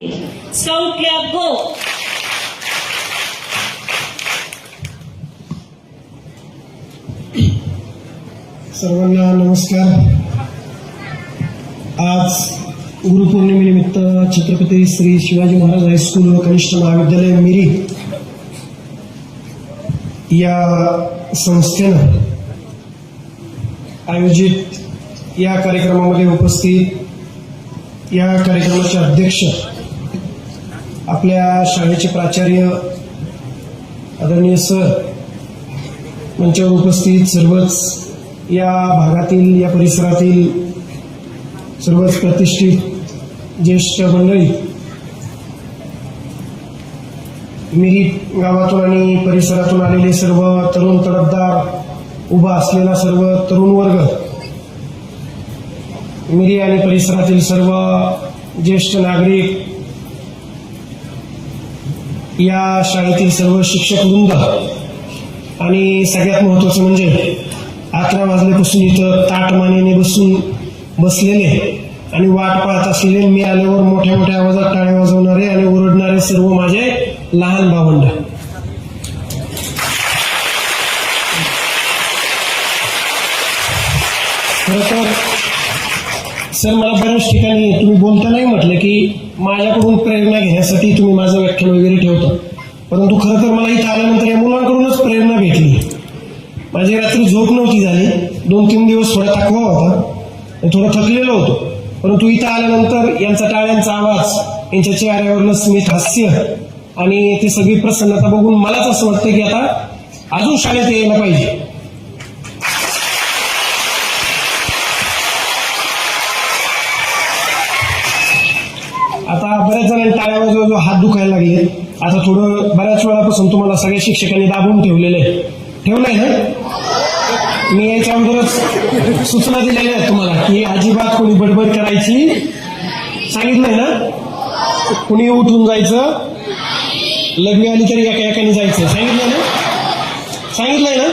Scout club go. सर्वांना नमस्कार. आज गुरुपौर्णिमेनिमित्त छत्रपती श्री शिवाजी महाराज हायस्कूल व कनिष्ठ महाविद्यालय मिरी या संस्थेनं आयोजित या कार्यक्रमामध्ये उपस्थित या कार्यक्रमाचे अध्यक्ष आपल्या शाळेचे प्राचार्य आदरणीय सर, मंचावर उपस्थित सर्वच या भागातील या परिसरातील सर्वच प्रतिष्ठित ज्येष्ठ मंडळी, मिरी गावातून आणि परिसरातून आलेले सर्व तरुण तडफदार, उभा असलेला सर्व तरुण वर्ग, मिरी आणि परिसरातील सर्व ज्येष्ठ नागरिक, या शाळेतील सर्व शिक्षक वृंद आणि सगळ्यात महत्वाचं म्हणजे 11 वाजल्यापासून इथं ताटमानेने बसलेले आणि वाट पाहत असलेले, मी आल्यावर मोठ्या मोठ्या आवाजात टाळ्या वाजवणारे आणि ओरडणारे सर्व माझे लहान भावंड. खरं तर सर, मला बऱ्याच ठिकाणी तुम्ही बोलतानाही म्हटलं की माझ्याकडून प्रेरणा घेण्यासाठी तुम्ही माझं व्याख्यान वगैरे ठेवता, परंतु खरं तर मला इथं आल्यानंतर या मुलांकडूनच प्रेरणा भेटली. माझी रात्री झोप नव्हती झाली, 2-3 दिवस थोडा थकवा होता, थोडं थकलेलो होतो, परंतु इथं आल्यानंतर यांचा टाळ्यांचा आवाज, यांच्या चेहऱ्यावरनं स्मित हास्य आणि ती सगळी प्रसन्नता बघून मलाच असं वाटतं की आता अजून शाळेत यायला पाहिजे. आता बऱ्याच जणांनी टाळ्या वाजवून हात दुखायला लागले. आता थोडं बऱ्याच वेळापासून तुम्हाला सगळ्या शिक्षकांनी दाबून ठेवलंय ना. मी याच्या अगोदरच सूचना दिलेल्या आहेत तुम्हाला की अजिबात कोणी बडबड करायची, सांगितलंय ना. कुणी उठून जायचं, लग्न आली तरी एका एकाने जायचं, सांगितलंय ना.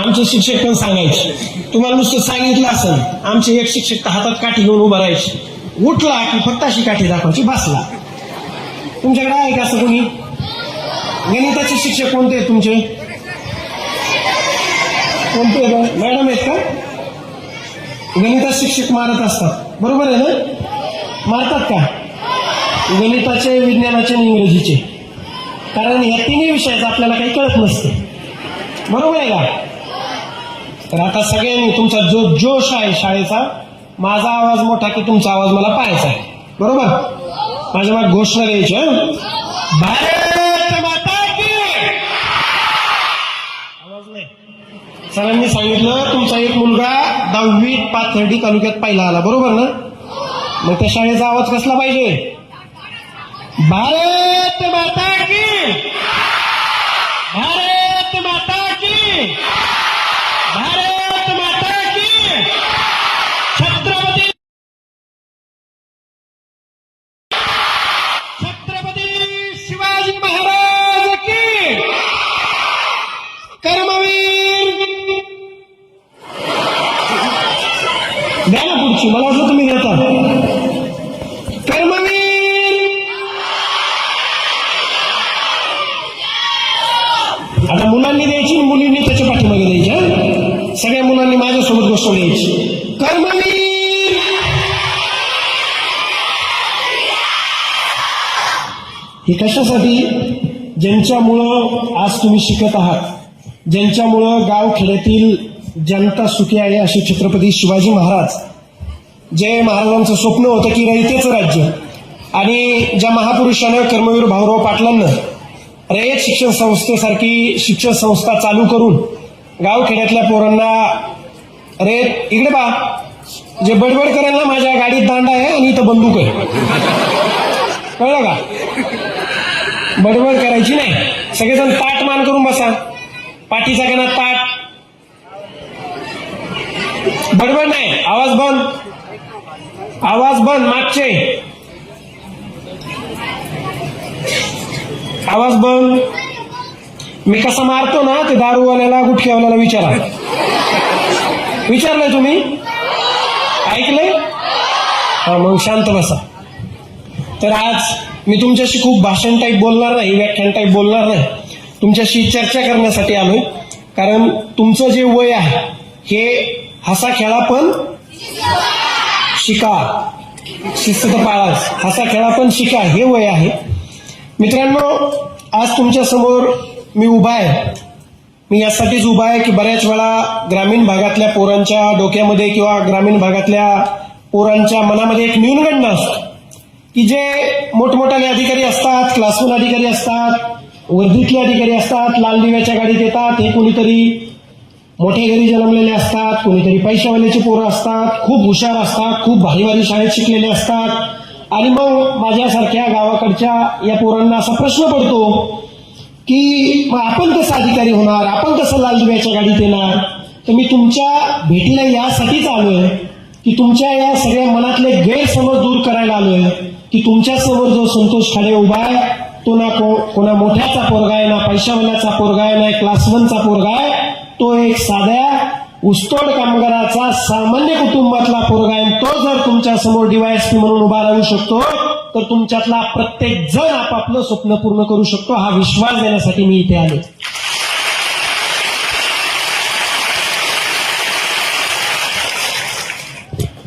आमचे शिक्षक पण सांगायचे. तुम्हाला नुसतं सांगितलं असेल, आमचे एक शिक्षक तर हातात काठी घेऊन उभा राहायचे, उठला की फक्त अशी काठी दाखवायची, बसला. तुमच्याकडे आहे का असं कोणी? गणिताचे शिक्षक कोणते आहेत तुमचे? कोणते मॅडम आहेत का? गणिताचे शिक्षक मारत असतात, बरोबर आहे ना? मारतात का? गणिताचे, विज्ञानाचे आणि इंग्रजीचे, कारण ह्या तिन्ही विषयाचं आपल्याला काही कळत नसते, बरोबर आहे का? तर आता सगळ्यांनी तुमचा जो जोश आहे शाळेचा, माझा आवाज मोठा की तुमचा आवाज मला पाहायचा आहे, बरोबर? माझ्या मागे घोषणा द्यायची. भारत माता की आवाज नाही. सरांनी सांगितलं तुमचा एक मुलगा 10वीत पाथर्डी तालुक्यात पहिला आला, बरोबर ना? मग त्या शाळेचा आवाज कसला पाहिजे? भारत माता की, भारत माता की, भारत माता की. छत्रपती शिवाजी महाराज की. कर्मवीर. द्या ना पुढची, मला वाटलं तुम्ही घेता. कर्मवीर. आता मुलांनी द्यायची, मुलींनी त्याच्या पाठीमागे द्यायची. सगळ्या मुलांनी माझ्यासोबत गोष्ट द्यायची. कर्मवीर. हे कशासाठी? ज्यांच्यामुळं आज तुम्ही शिकत आहात, ज्यांच्यामुळं गाव खेड्यातील जनता सुखी आहे, असे छत्रपती शिवाजी महाराज, जे महाराजांचं स्वप्न होतं की रयतेचं राज्य, आणि ज्या महापुरुषानं कर्मवीर भाऊराव पाटलांना रयत शिक्षण संस्थेसारखी शिक्षण संस्था चालू करून गाव खेड्यातल्या पोरांना रयत, इकडे बा, जे बडबड करेल ना, माझ्या गाडीत दांडा आहे आणि इथं बंदूक आहे, कळलं का? बडबड करायची नाही. सगळेजण ताट मान करून बसा, पाठीचा गणात ताट, बडबड नाही. आवाज बंद, आवाज बंद. मागचे आवाज बंद. मी कसा मारतो ना, ते दारूवाल्याला, गुटख्यावाल्याला विचारलंय तुम्ही? ऐकलंय? हा, मग शांत बसा. तर आज मी तुमच्याशी खूप भाषण टाईप बोलणार नाही, व्याख्यान टाईप बोलणार नाही, तुमच्याशी चर्चा करण्यासाठी आलोय. कारण तुमचं जे वय आहे हे हसा खेळा पण शिका, शिस्त पाळाच, हसा खेळा पण शिका, हे वय आहे. मित्रांनो, आज तुमच्या समोर मी उभा आहे. मी यासाठीच उभा आहे की बऱ्याच वेळा ग्रामीण भागातल्या पोरांच्या डोक्यामध्ये किंवा ग्रामीण भागातल्या पोरांच्या मनामध्ये एक न्यूनगंड असतो की जे मोठमोठाले अधिकारी असतात, क्लास 1 अधिकारी असतात, वर्दीतले अधिकारी असतात, लाल दिव्याच्या गाडीत येतात, हे कोणीतरी मोठ्या घरी जन्मलेले असतात, कोणीतरी पैशावाल्याचे पोरं असतात, खूप हुशार असतात, खूप भारी भारी शाळेत शिकलेले असतात. आणि मग माझ्यासारख्या गावाकडच्या या पोरांना असा प्रश्न पडतो की मग आपण कसं अधिकारी होणार, आपण कसं लाल दिव्याच्या गाडीत येणार. तर मी तुमच्या भेटीला यासाठीच आलोय की तुमच्या या सगळ्या मनातले गैरसमज दूर करायला आलोय की तुमच्या समोर जो संतोष खाडे उभा आहे तो ना कोणा मोठ्याचा पोरगा आहे, ना पैशावाल्याचा पोरगा आहे, ना क्लास 1चा पोरगा आहे. तो एक साध्या ऊसतोड कामगाराचा सामान्य कुटुंबातला पोरगा आहे. तो जर तुमच्या समोर DYSP म्हणून उभा राहू शकतो तर तुमच्यातला प्रत्येक जण आपापलं स्वप्न पूर्ण करू शकतो. हा विश्वास देण्यासाठी मी इथे आलो.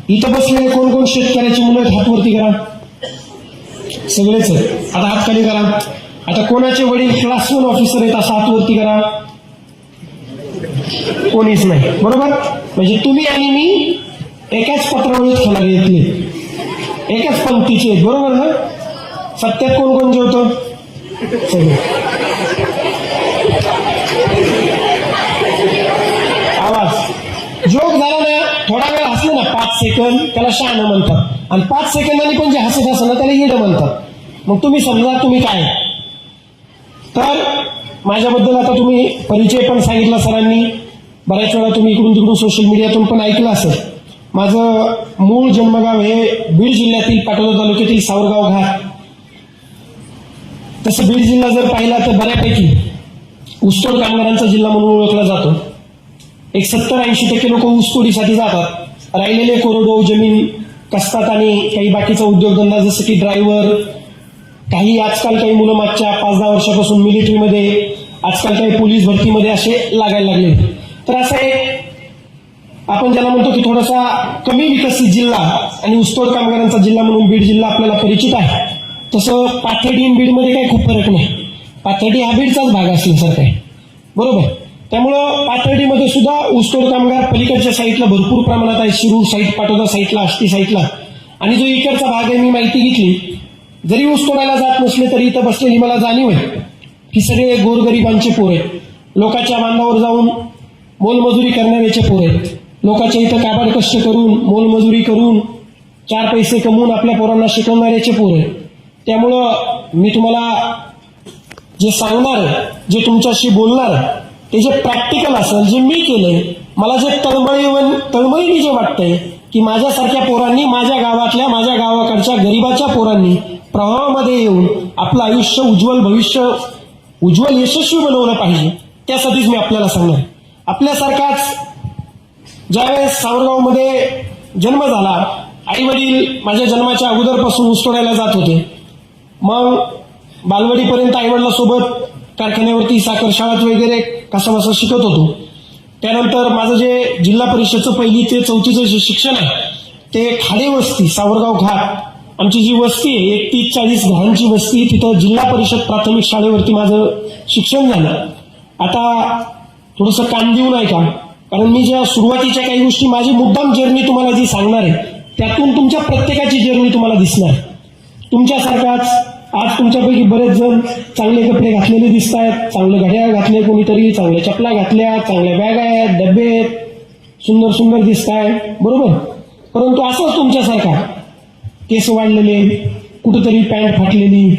इथं बसलेले कोण कोण शेतकऱ्याची मुलं आहेत, हात वरती करा. सगळेच आहेत. आता हात खाली करा. आता कोणाचे वडील क्लास 1 ऑफिसर आहेत असा हात वरती करा. कोणीच नाही, बरोबर. म्हणजे तुम्ही आणि मी एकाच पत्रावळीत खाणार घेतले, एकाच पंक्तीचे आहेत, बरोबर ना. सत्यात कोण कोण जेवतो, सगळे. आवाज जोक झाला ना, थोडा वेळ हसलं ना 5 सेकंद, त्याला शहाणं म्हणतात. आणि 5 सेकंदांनी पण जे हसत असं ना त्याला येडं म्हणतात. मग तुम्ही समजा तुम्ही काय. तर माझ्याबद्दल आता तुम्ही परिचय पण सांगितला सरांनी, बऱ्याच वेळा तुम्ही इकडून तिकडून सोशल मीडियातून पण ऐकलं असेल. माझं मूळ जन्मगाव हे बीड जिल्ह्यातील पाटोदा तालुक्यातील सावरगाव घाट. तसं बीड जिल्हा जर पाहिला तर बऱ्यापैकी ऊसतोड कामगारांचा जिल्हा म्हणून ओळखला जातो. एक 70-80% लोक ऊसतोडीसाठी जातात. राहिलेले कोरडवाहू जमीन कसतात आणि काही बाकीचा उद्योगधंदा जसं की ड्रायव्हर, काही आजकाल काही मुलं मागच्या 5-10 वर्षापासून मिलिटरीमध्ये, आजकाल काही पोलीस भरतीमध्ये असे लागायला लागले. तर असं एक आपण ज्याला म्हणतो की थोडासा कमी विकसित जिल्हा आणि ऊसतोड कामगारांचा जिल्हा म्हणून बीड जिल्हा आपल्याला परिचित आहे. तसं पाथर्डी आणि बीडमध्ये काही खूप फरक नाही. पाथर्डी हा बीडचाच भाग असल्यासारखा आहे, बरोबर. त्यामुळं पाथर्डीमध्ये सुद्धा ऊसतोड कामगार पलीकडच्या साईडला भरपूर प्रमाणात आहे. शिरूर साईड, पाटोदा साईडला, आष्टी साईडला. आणि जो इकडचा भाग आहे, मी माहिती घेतली, जरी ऊस तोडायला जात नसले तरी इथं बसलेली मला जाणीव आहे की सगळे गोरगरिबांचे पोर आहेत. लोकांच्या बांधावर जाऊन मोलमजुरी करणाऱ्याचे पोर आहेत. लोकांच्या इथं काबाड कष्ट करून, मोलमजुरी करून 4 पैसे कमवून आपल्या पोरांना शिकवणाऱ्याचे पोर आहेत. त्यामुळं मी तुम्हाला जे सांगणार आहे, जे तुमच्याशी बोलणार आहे, ते जे प्रॅक्टिकल असेल, जे मी केलंय, मला जे तळमळीने जे वाटतंय की माझ्यासारख्या पोरांनी, माझ्या गावातल्या, माझ्या गावाकडच्या गरिबाच्या पोरांनी प्रवाहामध्ये येऊन आपलं आयुष्य उज्ज्वल भविष्य, उज्ज्वल यशस्वी बनवलं पाहिजे, त्यासाठीच मी आपल्याला सांगणार. आपल्यासारखाच ज्यावेळेस सावरगावमध्ये जन्म झाला, आई वडील माझ्या जन्माच्या अगोदरपासून ऊस तोडायला जात होते. मग बालवाडीपर्यंत आईवडिलांसोबत कारखान्यावरती, साखर शाळात वगैरे कसा शिकत होतो. त्यानंतर माझं जे जिल्हा परिषदचं 1ली ते 4थीचं जे शिक्षण आहे ते खाडे वस्ती, सावरगाव घाट, आमची जी वस्ती आहे 31-40 घरांची वस्ती, तिथं जिल्हा परिषद प्राथमिक शाळेवरती माझं शिक्षण झालं. आता थोडंसं कान देऊ नाही का, कारण मी ज्या सुरुवातीच्या काही गोष्टी, माझी मुद्दाम जर्नी तुम्हाला जी सांगणार आहे त्यातून तुमच्या प्रत्येकाची जर्नी तुम्हाला दिसणार. तुमच्यासारखाच आज तुमच्यापैकी बरेच जण चांगले कपडे घातलेले दिसत आहेत, चांगलं घड्याळ घातले, कोणीतरी चांगल्या चपला घातल्या, चांगल्या बॅग आहेत, डबे आहेत, सुंदर सुंदर दिसत आहे, बरोबर. परंतु असंच तुमच्यासारखा केस वाढलेले, कुठंतरी पॅन्ट फाटलेली,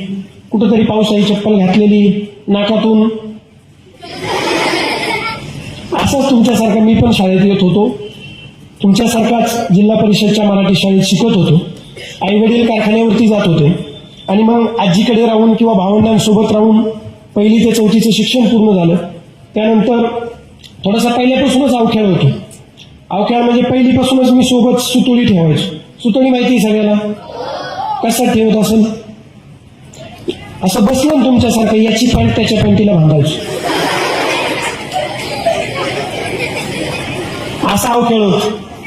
कुठंतरी पावसाळी चप्पल घातलेली, नाकातून, असंच तुमच्यासारखा मी पण शाळेत येत होतो. तुमच्यासारखाच जिल्हा परिषदच्या मराठी शाळेत शिकत होतो. आई वडील कारखान्यावरती जात होते आणि मग आजीकडे राहून किंवा भावंडांसोबत राहून 1ली ते 4थीचं शिक्षण पूर्ण झालं. त्यानंतर थोडासा पहिल्यापासूनच अवखेळ होतो. अवखेळ म्हणजे पहिलीपासूनच मी सोबत सुतोडी ठेवायचो. सुतोडी माहिती सगळ्याला, कसं ठेवत असेल, असं बसलं तुमच्यासारखं याची पॅन्ट त्याच्या पॅन्टीला भांगायची, असा अव खेळ होत.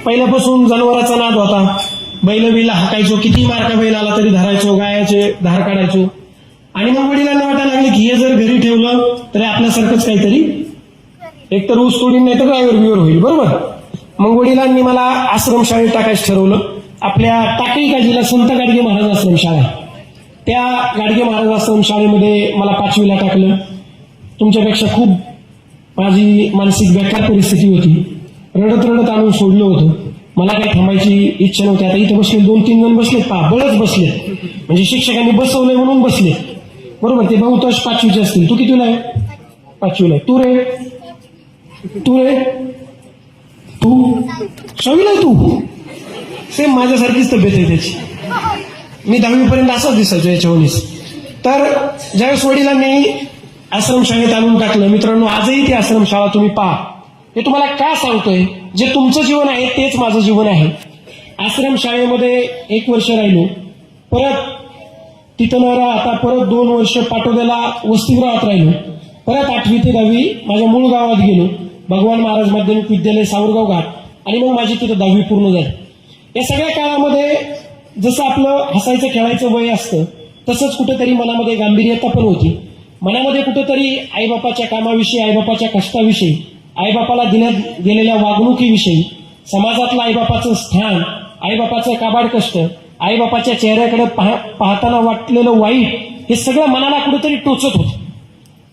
पहिल्यापासून जनावराचा नाद होता. बैल बिल हाकायचो, किती मार्का बैल आला तरी धरायचो, गायाचे धार काढायचो. आणि मग वडिलांना वाटायला लागले की हे जर घरी ठेवलं तरी आपल्यासारखंच काहीतरी एकतर ऊस तोडीन नाही तर ड्रायव्हर बिवर होईल, बरोबर. मग वडिलांनी मला आश्रमशाळेत टाकायचं ठरवलं. आपल्या टाकळी काजीला संत गाडगे महाराज आश्रमशाळा आहे, त्या गाडगे महाराज आश्रमशाळेमध्ये मला 5वीला टाकलं. तुमच्यापेक्षा खूप माझी मानसिक बेकार परिस्थिती होती. रडत रडत आणून सोडलं होतं. मला काही थांबायची इच्छा नव्हती. आता इथे बसले 2-3 जण बसलेत, बळच बसले, म्हणजे शिक्षकांनी बसवलंय म्हणून बसले, बरोबर. ते बहुतांश 5वीचे असतील. तू कितीला आहे? 5वीला आहे. तू रे? तू 6वीला आहे. तू सेम माझ्यासारखीच तब्येत आहे त्याची. मी 10वीपर्यंत असाच दिसायचो याच्यावरूनच. तर ज्यावेळेस वडिलांनी आश्रमशाळेत आणून टाकलं, मित्रांनो आजही ती आश्रमशाळा तुम्ही पहा. हे तुम्हाला का सांगतोय, जे तुमचं जीवन आहे तेच माझं जीवन आहे. आश्रमशाळेमध्ये 1 वर्ष राहिलो, परत तिथं न आता परत 2 वर्ष पाटोद्याला वसतिगृहात राहिलो, परत 8वी ते 10वी माझ्या मूळ गावात गेलो, भगवान महाराज माध्यमिक विद्यालय सावरगाव घाट, आणि मग माझी तिथं 10वी पूर्ण झाली. या सगळ्या काळामध्ये जसं आपलं हसायचं खेळायचं वय असतं तसंच कुठेतरी मनामध्ये गांभीर्यता पण होती. मनामध्ये कुठेतरी आईबापाच्या कामाविषयी, आईबापाच्या कष्टाविषयी, आईबापाला देण्यात गेलेल्या वागणुकीविषयी, समाजातलं आईबापाचं स्थान, आईबापाचं काबाड कष्ट, आईबापाच्या चेहऱ्याकडे पाहताना वाटलेलं वाईट, हे सगळं मनाला कुठेतरी टोचत होतं.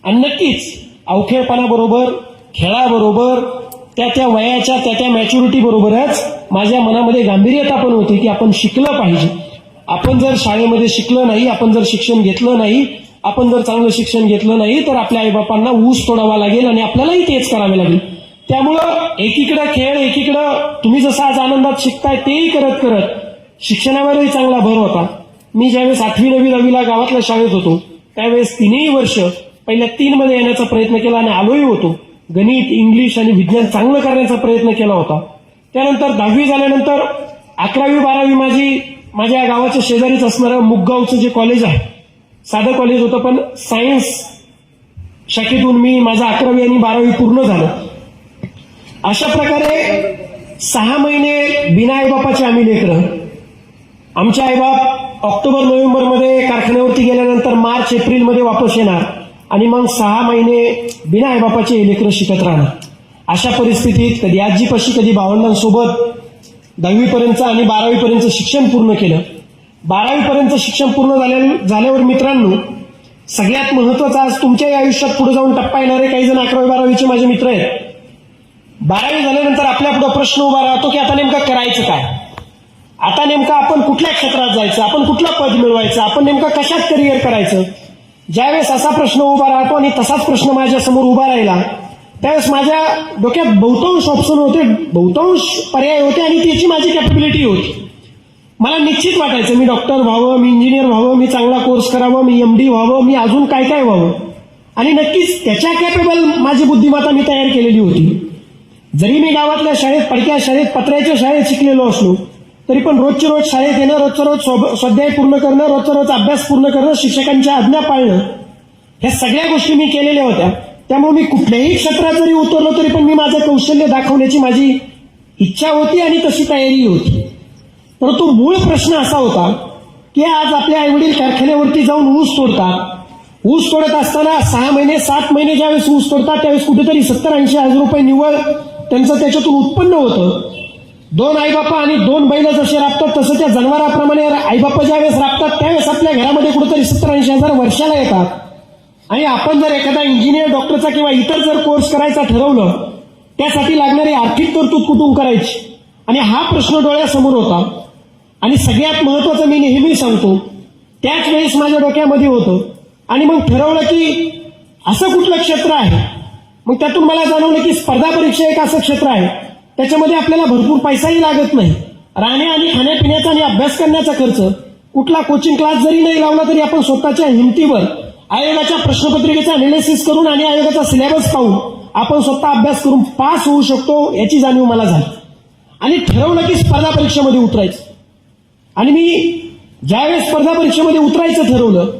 आणि नक्कीच अवखेळपणाबरोबर, खेळाबरोबर, त्या वयाच्या त्या मॅच्युरिटी बरोबरच माझ्या मनामध्ये गांभीर्यता पण होती की आपण शिकलं पाहिजे. आपण जर शाळेमध्ये शिकलं नाही, आपण जर शिक्षण घेतलं नाही, आपण जर चांगलं शिक्षण घेतलं नाही तर आपल्या आईबापांना ऊस तोडावा लागेल आणि आपल्यालाही तेच करावे लागेल. त्यामुळं एकीकडं खेळ, एकीकडं तुम्ही जसं आज आनंदात शिकताय तेही करत करत शिक्षणावरही चांगला भर होता. मी ज्यावेळेस 8वी, 9वी, 10वीला गावातल्या शाळेत होतो त्यावेळेस 3ही वर्ष पहिल्या 3 मध्ये येण्याचा प्रयत्न केला आणि आलोही होतो. गणित, इंग्लिश आणि विज्ञान चांगलं करण्याचा प्रयत्न केला होता. त्यानंतर 10वी झाल्यानंतर 11वी 12वी माझी माझ्या गावाच्या शेजारीच असणारं मुगगावचं जे कॉलेज आहे, साधं कॉलेज होतं पण सायन्स शाखेतून मी माझं 11वी आणि 12वी पूर्ण झालं. अशा प्रकारे 6 महिने बिना आईबापाचे आम्ही लेकरं. आमचे आईबाप ऑक्टोबर नोव्हेंबरमध्ये कारखान्यावरती गेल्यानंतर मार्च एप्रिलमध्ये वापस येणार आणि मग 6 महिने बिना आईबापाचे लेकरं शिकत राहणार. अशा परिस्थितीत कधी आजीपाशी, कधी भावंडांसोबत 10वीपर्यंत आणि 12वीपर्यंत शिक्षण पूर्ण केलं. 12वीपर्यंत शिक्षण पूर्ण झाल्यावर मित्रांनो, सगळ्यात महत्वाचं आज तुमच्याही आयुष्यात पुढे जाऊन टप्पा येणारे काही जण 11वी 12वीचे माझे मित्र आहेत. 12वी झाल्यानंतर आपल्या पुढे प्रश्न उभा राहतो की आता नेमकं करायचं काय, आता नेमकं आपण कुठल्या क्षेत्रात जायचं, आपण कुठलं पद मिळवायचं, आपण नेमकं कशात करिअर करायचं. ज्यावेळेस असा प्रश्न उभा राहतो आणि तसाच प्रश्न माझ्या समोर उभा राहिला त्यावेळेस माझ्या डोक्यात बहुतांश ऑप्शन होते, बहुतांश पर्याय होते आणि त्याची माझी कॅपेबिलिटी होती. मला निश्चित वाटायचं मी डॉक्टर व्हावं, मी इंजिनियर व्हावं, मी चांगला कोर्स करावं, मी MD व्हावं, मी अजून काय काय व्हावं. आणि नक्कीच त्याच्या कॅपेबल माझी बुद्धिमत्ता मी तयार केलेली होती. जरी मी गावातल्या शाळेत, पडक्या शाळेत, पत्र्याच्या शाळेत शिकलेलो असलो तरी पण रोजच्या रोज शाळेत येणं, रोजचं रोज स्वाध्याय पूर्ण करणं, रोजचा रोज अभ्यास पूर्ण करणं, शिक्षकांच्या आज्ञा पाळणं, ह्या सगळ्या गोष्टी मी केलेल्या होत्या. त्यामुळे मी कुठल्याही क्षेत्रात जरी उतरलो तरी पण मी माझं कौशल्य दाखवण्याची माझी इच्छा होती आणि तशी तयारी होती. परंतु मूळ प्रश्न असा होता की आज आपले आईवडील कारखान्यावरती जाऊन ऊस तोडतात. ऊस तोडत असताना 6 महिने 7 महिने ज्यावेळेस ऊस तोडतात त्यावेळेस कुठेतरी 70-80 हजार रुपये निव्वळ त्यांचं त्याच्यातून उत्पन्न होतं. 2 आईबापा आणि 2 बैल जसे राबतात तसं त्या जनावराप्रमाणे आईबापा ज्यावेळेस राबतात त्यावेळेस आपल्या घरामध्ये कुठेतरी 70-80 हजार वर्षाला येतात. आणि आपण जर एखादा इंजिनियर, डॉक्टरचा किंवा इतर जर कोर्स करायचा ठरवलं त्यासाठी लागणारी आर्थिक तरतूद कुठून करायची, आणि हा प्रश्न डोळ्यासमोर होता. आणि सगळ्यात महत्वाचं मी नेहमी सांगतो, त्याच वेळेस माझ्या डोक्यामध्ये होतं आणि मग ठरवलं की असं कुठलं क्षेत्र आहे. मग त्यातून मला जाणवलं की स्पर्धा परीक्षा एक असं क्षेत्र आहे त्याच्यामध्ये आपल्याला भरपूर पैसाही लागत नाही. राहण्या आणि खाण्यापिण्याचा आणि अभ्यास करण्याचा खर्च, कुठला कोचिंग क्लास जरी नाही लावला तरी आपण स्वतःच्या हिमतीवर आयोगाच्या प्रश्नपत्रिकेचा अनालिसिस करून आणि आयोगाचा सिलेबस पाहून आपण स्वतः अभ्यास करून पास होऊ शकतो याची जाणीव मला झाली. आणि ठरवलं की स्पर्धा परीक्षेमध्ये उतरायचं. आणि मी ज्यावेळेस स्पर्धा परीक्षेमध्ये उतरायचं ठरवलं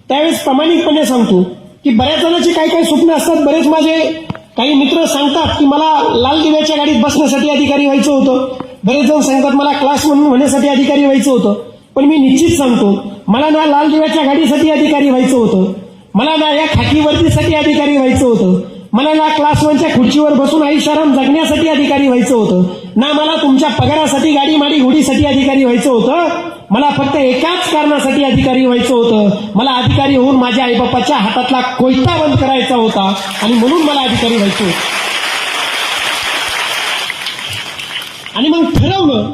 त्यावेळेस प्रामाणिकपणे सांगतो की बऱ्याच जणांचे काही काही स्वप्न असतात. बरेच माझे काही मित्र सांगतात की मला लाल दिव्याच्या गाडीत बसण्यासाठी अधिकारी व्हायचं होतं. बरेच जण सांगतात मला क्लास म्हणून होण्यासाठी अधिकारी व्हायचं होतं. पण मी निश्चित सांगतो, मला ना लाल दिव्याच्या गाडीसाठी अधिकारी व्हायचं होतं, मला ना या खाकी वर्दीसाठी अधिकारी व्हायचं होतं, मला ना क्लास 1च्या खुर्चीवर बसून ऐशाराम जगण्यासाठी अधिकारी व्हायचं होतं, ना मला तुमच्या पगारासाठी गाडी माडी घोडीसाठी अधिकारी व्हायचं होतं. मला फक्त एकाच कारणासाठी अधिकारी व्हायचं होतं. मला अधिकारी होऊन माझ्या आईबापाच्या हातातला कोयता बंद करायचा होता आणि म्हणून मला अधिकारी व्हायचं होतं. आणि मग ठरवलं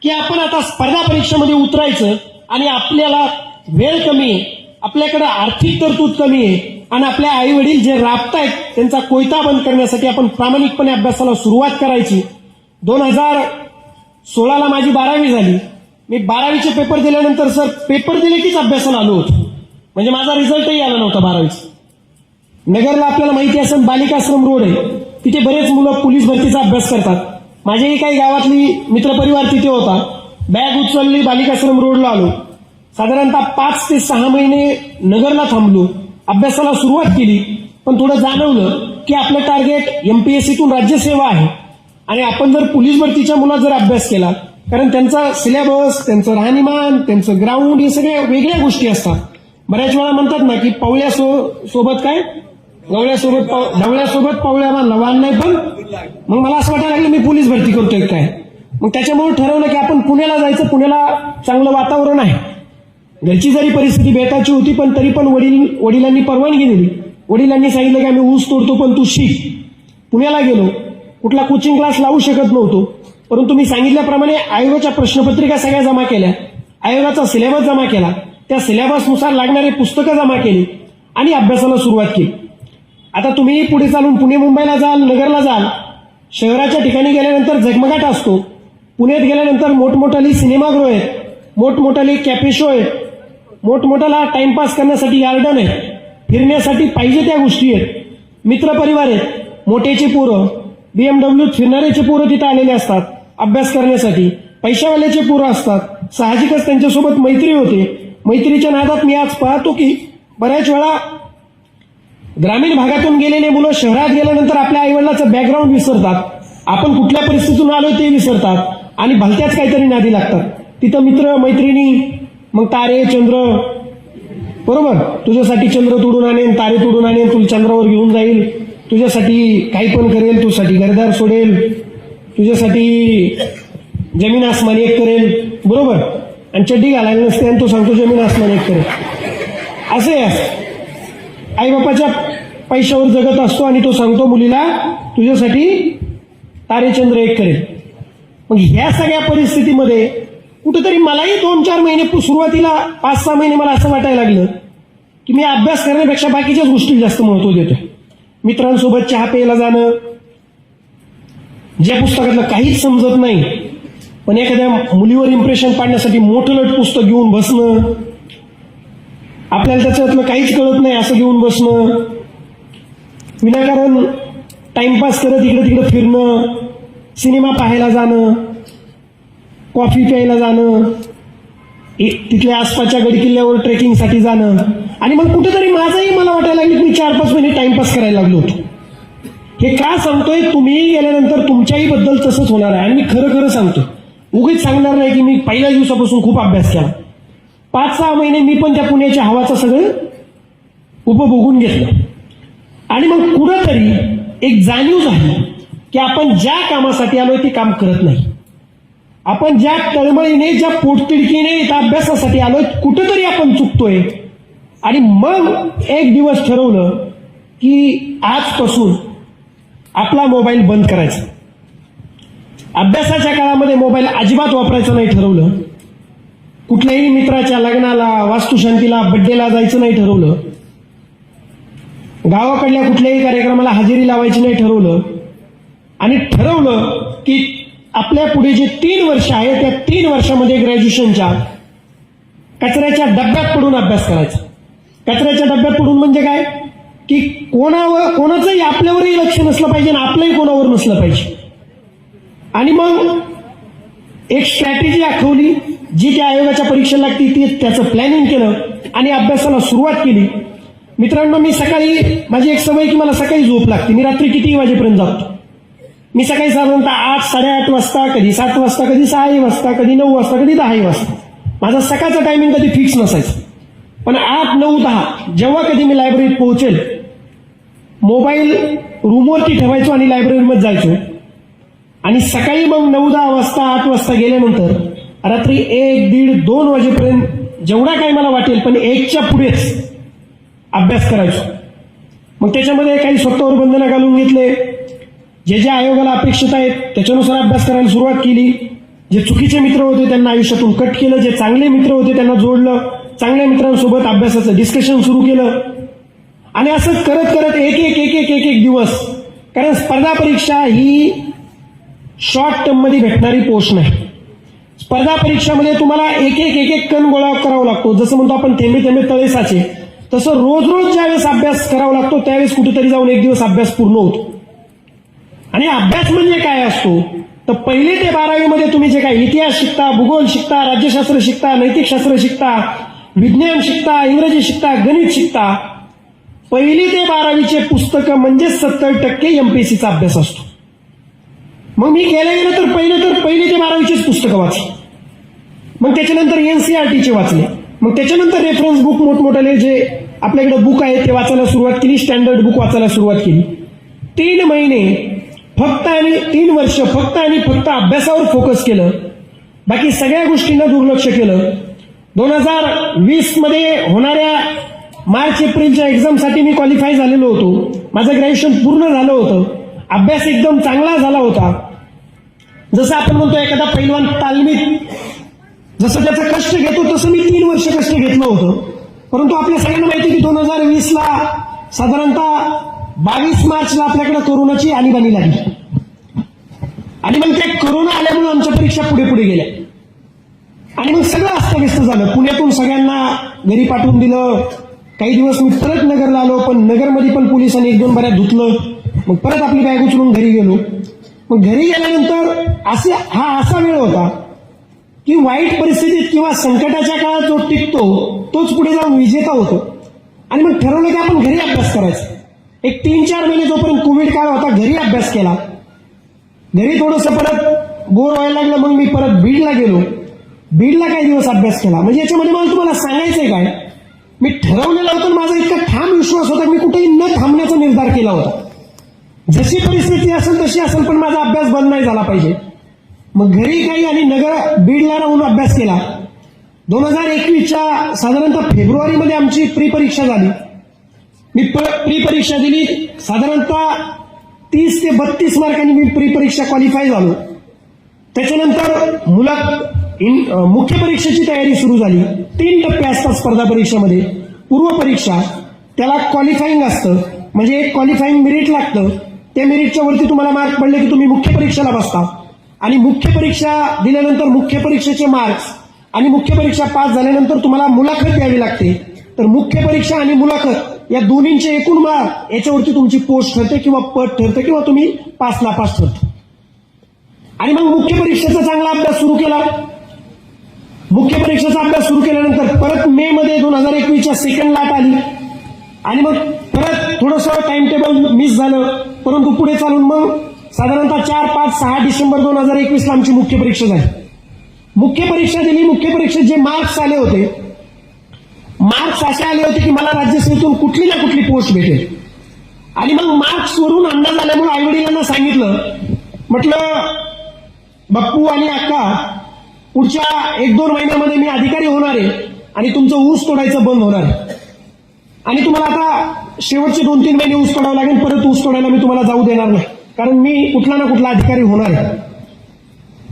की आपण आता स्पर्धा परीक्षेमध्ये उतरायचं आणि आपल्याला वेळ कमी आहे, आपल्याकडे आर्थिक तरतूद कमी आहे आणि आपल्या आई वडील जे राबतायत त्यांचा कोयता बंद करण्यासाठी आपण प्रामाणिकपणे अभ्यासाला सुरुवात करायची. 2016ला माझी 12वी झाली. मी 12वीचे पेपर दिल्यानंतर सर पेपर दिले कीच अभ्यासाला आलो होतो, म्हणजे माझा रिझल्टही आला नव्हता 12वीचा. नगरला आपल्याला माहिती असेल बालिकाश्रम रोड आहे, तिथे बरेच मुलं पोलीस भरतीचा अभ्यास करतात. माझ्याही काही गावातली मित्रपरिवार तिथे होता. बॅग उचलली, बालिकाश्रम रोडला आलो. साधारणतः 5 ते 6 महिने नगरला थांबलो, अभ्यासाला सुरुवात केली. पण थोडं जाणवलं की आपलं टार्गेट एमपीएससीतून राज्यसेवा आहे आणि आपण जर पोलीस भरतीच्या मुलात जर अभ्यास केला, कारण त्यांचा सिलेबस, त्यांचं राहणीमान, त्यांचं ग्राउंड हे सगळ्या वेगळ्या गोष्टी असतात. बऱ्याच वेळा म्हणतात ना की पवळ्या सोबत काय गवळ्यासोबत ढवळ्यासोबत पवळ्या लवान नाही. पण मग मला असं वाटायला लागलं मी पोलीस भरती करतोय काय. मग त्याच्यामुळे ठरवलं की आपण पुण्याला जायचं. पुण्याला चांगलं वातावरण आहे. घरची जरी परिस्थिती बेताची होती पण तरी पण वडिलांनी परवानगी दिली. वडिलांनी सांगितलं की आम्ही ऊस तोडतो पण तू शिक. पुण्याला गेलो. कुठला कोचिंग क्लास लावू शकत नव्हतो, परंतु मी सांगितल्याप्रमाणे आयोगाच्या प्रश्नपत्रिका सगळ्या जमा केल्या, आयोगाचा सिलेबस जमा केला, त्या सिलेबसनुसार लागणारी पुस्तकं जमा केली आणि अभ्यासाला सुरुवात केली. आता तुम्ही पुढे चालून पुणे मुंबईला जाल, नगरला जाल, शहराच्या ठिकाणी गेल्यानंतर झगमगाट असतो. पुण्यात गेल्यानंतर मोठमोठाली सिनेमागृह आहेत, मोठमोठाली कॅफे शो आहेत, मोठमोठाला टाइमपास करण्यासाठी गार्डन आहे, फिरण्यासाठी पाहिजे त्या गोष्टी आहेत, मित्रपरिवार आहेत, मोठेचे पोरं बीएमडब्ल्यूत फिरणाऱ्याचे पोरं तिथे आलेले असतात अभ्यास करण्यासाठी, पैशावाल्याचे पोरं असतात. साहजिकच त्यांच्यासोबत मैत्री होते. मैत्रीच्या नादात मी आज पाहतो की बऱ्याच वेळा ग्रामीण भागातून गेलेले मुलं शहरात गेल्यानंतर आपल्या आईवडिलाचं बॅकग्राऊंड विसरतात, आपण कुठल्या परिस्थितीतून आलोय ते विसरतात आणि भलत्याच काहीतरी नादी लागतात. तिथं मित्र मैत्रिणी, मग तारे चंद्र, बरोबर, तुझ्यासाठी चंद्र तोडून आणेन, तारे तोडून आणेन, तुला चंद्रावर घेऊन जाईल, तुझ्यासाठी काही पण करेल, तुझ्यासाठी घरदार सोडेल, तुझ्यासाठी जमीन आसमान एक करेल, बरोबर, आणि चड्डी घालायला नसते आणि तो सांगतो जमीन आसमान एक करेल. असे आईबापाच्या पैशावर जगत असतो आणि तो सांगतो मुलीला तुझ्यासाठी तारेचंद्र एक करेल. मग ह्या सगळ्या परिस्थितीमध्ये कुठेतरी मलाही 2-4 महिने सुरुवातीला 5-6 महिने मला असं वाटायला लागलं की मी अभ्यास करण्यापेक्षा बाकीच्याच गोष्टी जास्त महत्व देतो. मित्रांसोबत चहा प्यायला जाणं, ज्या पुस्तकातलं काहीच समजत नाही पण एखाद्या मुलीवर इम्प्रेशन पाडण्यासाठी मोठं लट पुस्तक घेऊन बसणं, आपल्याला त्याच्यातलं काहीच कळत नाही असं घेऊन बसणं, विनाकारण टाइमपास करत इकडे तिकडे फिरणं, सिनेमा पाहायला जाणं, कॉफी प्यायला जाणं, तिथल्या आसपासच्या गडकिल्ल्यावर ट्रेकिंगसाठी जाणं, आणि मग कुठेतरी माझंही मला वाटायला लागलं की मी 4-5 महिने टाइमपास करायला लागलो होतो. हे का सांगतोय, तुम्हीही गेल्यानंतर तुमच्याही बद्दल तसंच होणार आहे. आणि मी खरं खरं सांगतो, उगीच सांगणार नाही की मी पहिल्या दिवसापासून खूप अभ्यास केला. 5-6 महिने मी पण त्या पुण्याच्या हवाचं सगळं उपभोगून घेतलं आणि मग कुठंतरी एक जाणीव झाली की आपण ज्या कामासाठी आलोय ते काम करत नाही. आपण ज्या तळमळीने, ज्या पोटतिडकीने त्या अभ्यासासाठी आलोय कुठंतरी आपण चुकतोय. आणि मग एक दिवस ठरवलं की आजपासून आपला मोबाईल बंद करायचा. अभ्यासाच्या काळामध्ये मोबाईल अजिबात वापरायचा नाही ठरवलं. कुठल्याही मित्राच्या लग्नाला, वास्तुशांतीला, बड्डेला जायचं नाही ठरवलं. गावाकडल्या कुठल्याही कार्यक्रमाला हजेरी लावायची नाही ठरवलं. आणि ठरवलं की आपल्या पुढे जे 3 वर्ष आहे त्या 3 वर्षामध्ये ग्रॅज्युएशनच्या कचऱ्याच्या डब्यात पडून अभ्यास करायचा. कचऱ्याच्या डब्यात पडून म्हणजे काय की कोणाचंही आपल्यावरही लक्ष नसलं पाहिजे आणि आपलंही कोणावर नसलं पाहिजे. आणि मग एक स्ट्रॅटेजी आखवली जी त्या आयोगाच्या परीक्षेला लागती, ती त्याचं प्लॅनिंग केलं आणि अभ्यासाला सुरुवात केली. मित्रांनो, मी सकाळी माझी एक सवय की मला सकाळी झोप लागते. मी रात्री किती वाजेपर्यंत जातो. मी सकाळी साधारणतः 8, 8:30 वाजता, कधी 7 वाजता, कधी 6 वाजता, कधी 9 वाजता, कधी 10 वाजता. माझा सकाळचा टायमिंग कधी फिक्स नसायचं. पण 8, 9, 10 जेव्हा कधी मी लायब्ररीत पोहोचेल, मोबाईल रूमवरती ठेवायचो आणि लायब्ररीमध्ये जायचो. आणि सकाळी मग 9, 10 वाजता, 8 वाजता गेल्यानंतर रात्री 1, 1:30, 2 वाजेपर्यंत जेवढा काही मला वाटेल पण 1च्या पुढेच अभ्यास करायचो. मग त्याच्यामध्ये काही स्वतःवर बंधनं घालून घेतले. जे आयोगाला अपेक्षित आहेत त्याच्यानुसार अभ्यास करायला सुरुवात केली. जे चुकीचे मित्र होते त्यांना आयुष्यातून कट केलं. जे चांगले मित्र होते त्यांना जोडलं. चांगल्या मित्रांसोबत अभ्यासाचं डिस्कशन सुरू केलं. आणि असं करत करत एक दिवस, कारण स्पर्धा परीक्षा ही शॉर्ट टर्म मध्ये भेटणारी पोस्ट नाही. स्पर्धा परीक्षामध्ये तुम्हाला एक कण गोळा करावा लागतो. जसं म्हणतो आपण थेंबे थेंबे तळे साचे, तसं रोज रोज ज्यावेळेस अभ्यास करावा लागतो त्यावेळेस कुठेतरी जाऊन एक दिवस अभ्यास पूर्ण होतो. आणि अभ्यास म्हणजे काय असतो तर 1ली ते 12वी मध्ये तुम्ही जे काही इतिहास शिकता, भूगोल शिकता, राज्यशास्त्र शिकता, नैतिकशास्त्र शिकता, विज्ञान शिकता, इंग्रजी शिकता, गणित शिकता, 1ली ते 12वीचे पुस्तकं म्हणजे 70% एमपीएससीचा अभ्यास असतो. मग मी गेलं तर 1ली ते 12वीचीच पुस्तकं वाचली. मग त्याच्यानंतर एनसीईआरटीचे वाचले. मग त्याच्यानंतर रेफरन्स बुक मोठमोठाले जे आपल्याकडे बुक आहेत ते वाचायला सुरुवात केली. स्टँडर्ड बुक वाचायला सुरुवात केली. 3 महिने फक्त आणि 3 वर्ष फक्त आणि फक्त अभ्यासावर फोकस केलं. बाकी सगळ्या गोष्टींना दुर्लक्ष केलं. 2020 मध्ये होणाऱ्या मार्च एप्रिलच्या एक्झामसाठी मी क्वालिफाय झालेलो होतो. माझं ग्रॅज्युएशन पूर्ण झालं होतं. अभ्यास एकदम चांगला झाला होता. जसं आपण म्हणतो एखादा पैलवान तालमीत जसं त्याचं कष्ट घेतो तसं मी 3 वर्ष कष्ट घेतलं होतं. परंतु आपल्या सगळ्यांना माहिती की 2020ला साधारणतः 22 मार्चला आपल्याकडे कोरोनाची आणीबाणी लागली. आणि मग त्या कोरोना आल्यामुळे आमच्या परीक्षा पुढे पुढे गेल्या. आणि मग सगळं अस्तव्यस्त झालं. पुण्यातून सगळ्यांना घरी पाठवून दिलं. काही दिवस मी परत नगरला आलो, पण नगरमध्ये पण पोलिसांनी 1-2 बऱ्याच धुतलं. मग परत आपली बॅग उचलून घरी गेलो. मग घरी गेल्यानंतर हा असा वेळ होता की वाईट परिस्थितीत किंवा संकटाच्या काळात जो टिकतो तोच पुढे जाऊन विजेता होतो. आणि मग ठरवलं की आपण घरी अभ्यास करायचा. एक 3-4 महिने जोपर्यंत कोविड काळ होता घरी अभ्यास केला. घरी थोडंसं परत बोर व्हायला लागलं. मग मी परत बीडला गेलो. बीडला काही दिवस अभ्यास केला. म्हणजे याच्यामध्ये मला तुम्हाला सांगायचंय काय, मी ठरवलेलं होतं. माझा इतका ठाम विश्वास होता की मी कुठेही न थांबण्याचा निर्धार केला होता. जशी परिस्थिती असेल तशी असेल पण माझा अभ्यास बंद नाही झाला पाहिजे. मग घरी काही आणि बीडला राहून अभ्यास केला. 2021च्या साधारणतः फेब्रुवारीमध्ये आमची प्री परीक्षा झाली. मी प्री परीक्षा दिली. साधारणतः 30 ते 32 मार्कांनी मी प्री परीक्षा क्वालिफाय झालो. त्याच्यानंतर मुख्य परीक्षेची तयारी सुरू झाली. 3 टप्पे असतात स्पर्धा परीक्षेमध्ये. पूर्व परीक्षा, त्याला क्वालिफाईंग असतं, म्हणजे एक क्वालिफाईंग मेरिट लागतं. त्या मेरिटच्या वरती तुम्हाला मार्क पडले की तुम्ही मुख्य परीक्षेला बसता. आणि मुख्य परीक्षा दिल्यानंतर मुख्य परीक्षेचे मार्क्स आणि मुख्य परीक्षा पास झाल्यानंतर तुम्हाला मुलाखत द्यावी लागते. तर मुख्य परीक्षा आणि मुलाखत या दोन्हींचे एकूण मार्क याच्यावरती तुमची पोस्ट ठरते किंवा पद ठरते किंवा तुम्ही पास नापास ठरतो. आणि मग मुख्य परीक्षेचा चांगला अभ्यास सुरू केला. मुख्य परीक्षेचा अभ्यास सुरू केल्यानंतर परत मे मध्ये 2021च्या सेकंड लाट आली. आणि मग परत थोडंसं टाइम टेबल मिस झालं. परंतु पुढे चालून मग साधारणतः 4, 5, 6 डिसेंबर 2021ला आमची मुख्य परीक्षा झाली. मुख्य परीक्षा दिली. मुख्य परीक्षेत जे मार्क्स आले होते, मार्क्स असे आले होते की मला राज्यसेवेतून कुठली ना कुठली पोस्ट भेटेल. आणि मग मार्क्स वरून अंदाज आल्यामुळे आई वडिलांना सांगितलं, म्हटलं बाप्पू आणि अक्का पुढच्या 1-2 महिन्यामध्ये मी अधिकारी होणार आहे आणि तुमचं ऊस तोडायचं बंद होणार आहे. आणि तुम्हाला आता शेवटचे 2-3 महिने ऊस तोडावं लागेल. परत ऊस तोडायला मी तुम्हाला जाऊ देणार नाही, कारण मी कुठला ना कुठला अधिकारी होणार आहे.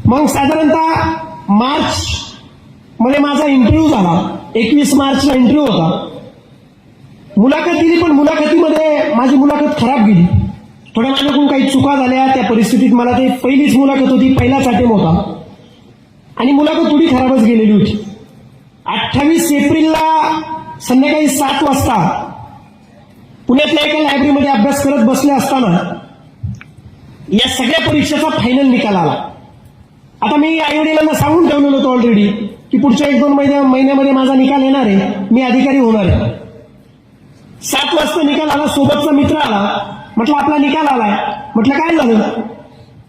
मग साधारणतः मार्च मध्ये माझा इंटरव्ह्यू झाला. 21 मार्चला इंटरव्ह्यू होता. मुलाखत दिली, पण मुलाखतीमध्ये माझी मुलाखत खराब गेली. थोड्या माझ्याकडून काही चुका झाल्या. त्या परिस्थितीत मला ते पहिलीच मुलाखत होती, पहिलाच अटेम्प्ट होता आणि मुलाखत थोडी खराबच गेलेली होती. 28 एप्रिलला संध्याकाळी 7 वाजता पुण्यातल्या एका लायब्ररीमध्ये अभ्यास करत बसले असताना या सगळ्या परीक्षेचा फायनल निकाल आला. आता मी आई वडिलांना सांगून ठेवलेलं होतं ऑलरेडी की पुढच्या 1-2 महिन्यामध्ये माझा निकाल येणार आहे, मी अधिकारी होणार आहे. 7 वाजता निकाल आला, सोबतचा मित्र आला, म्हटलं आपला निकाल आलाय. म्हटलं काय झालं?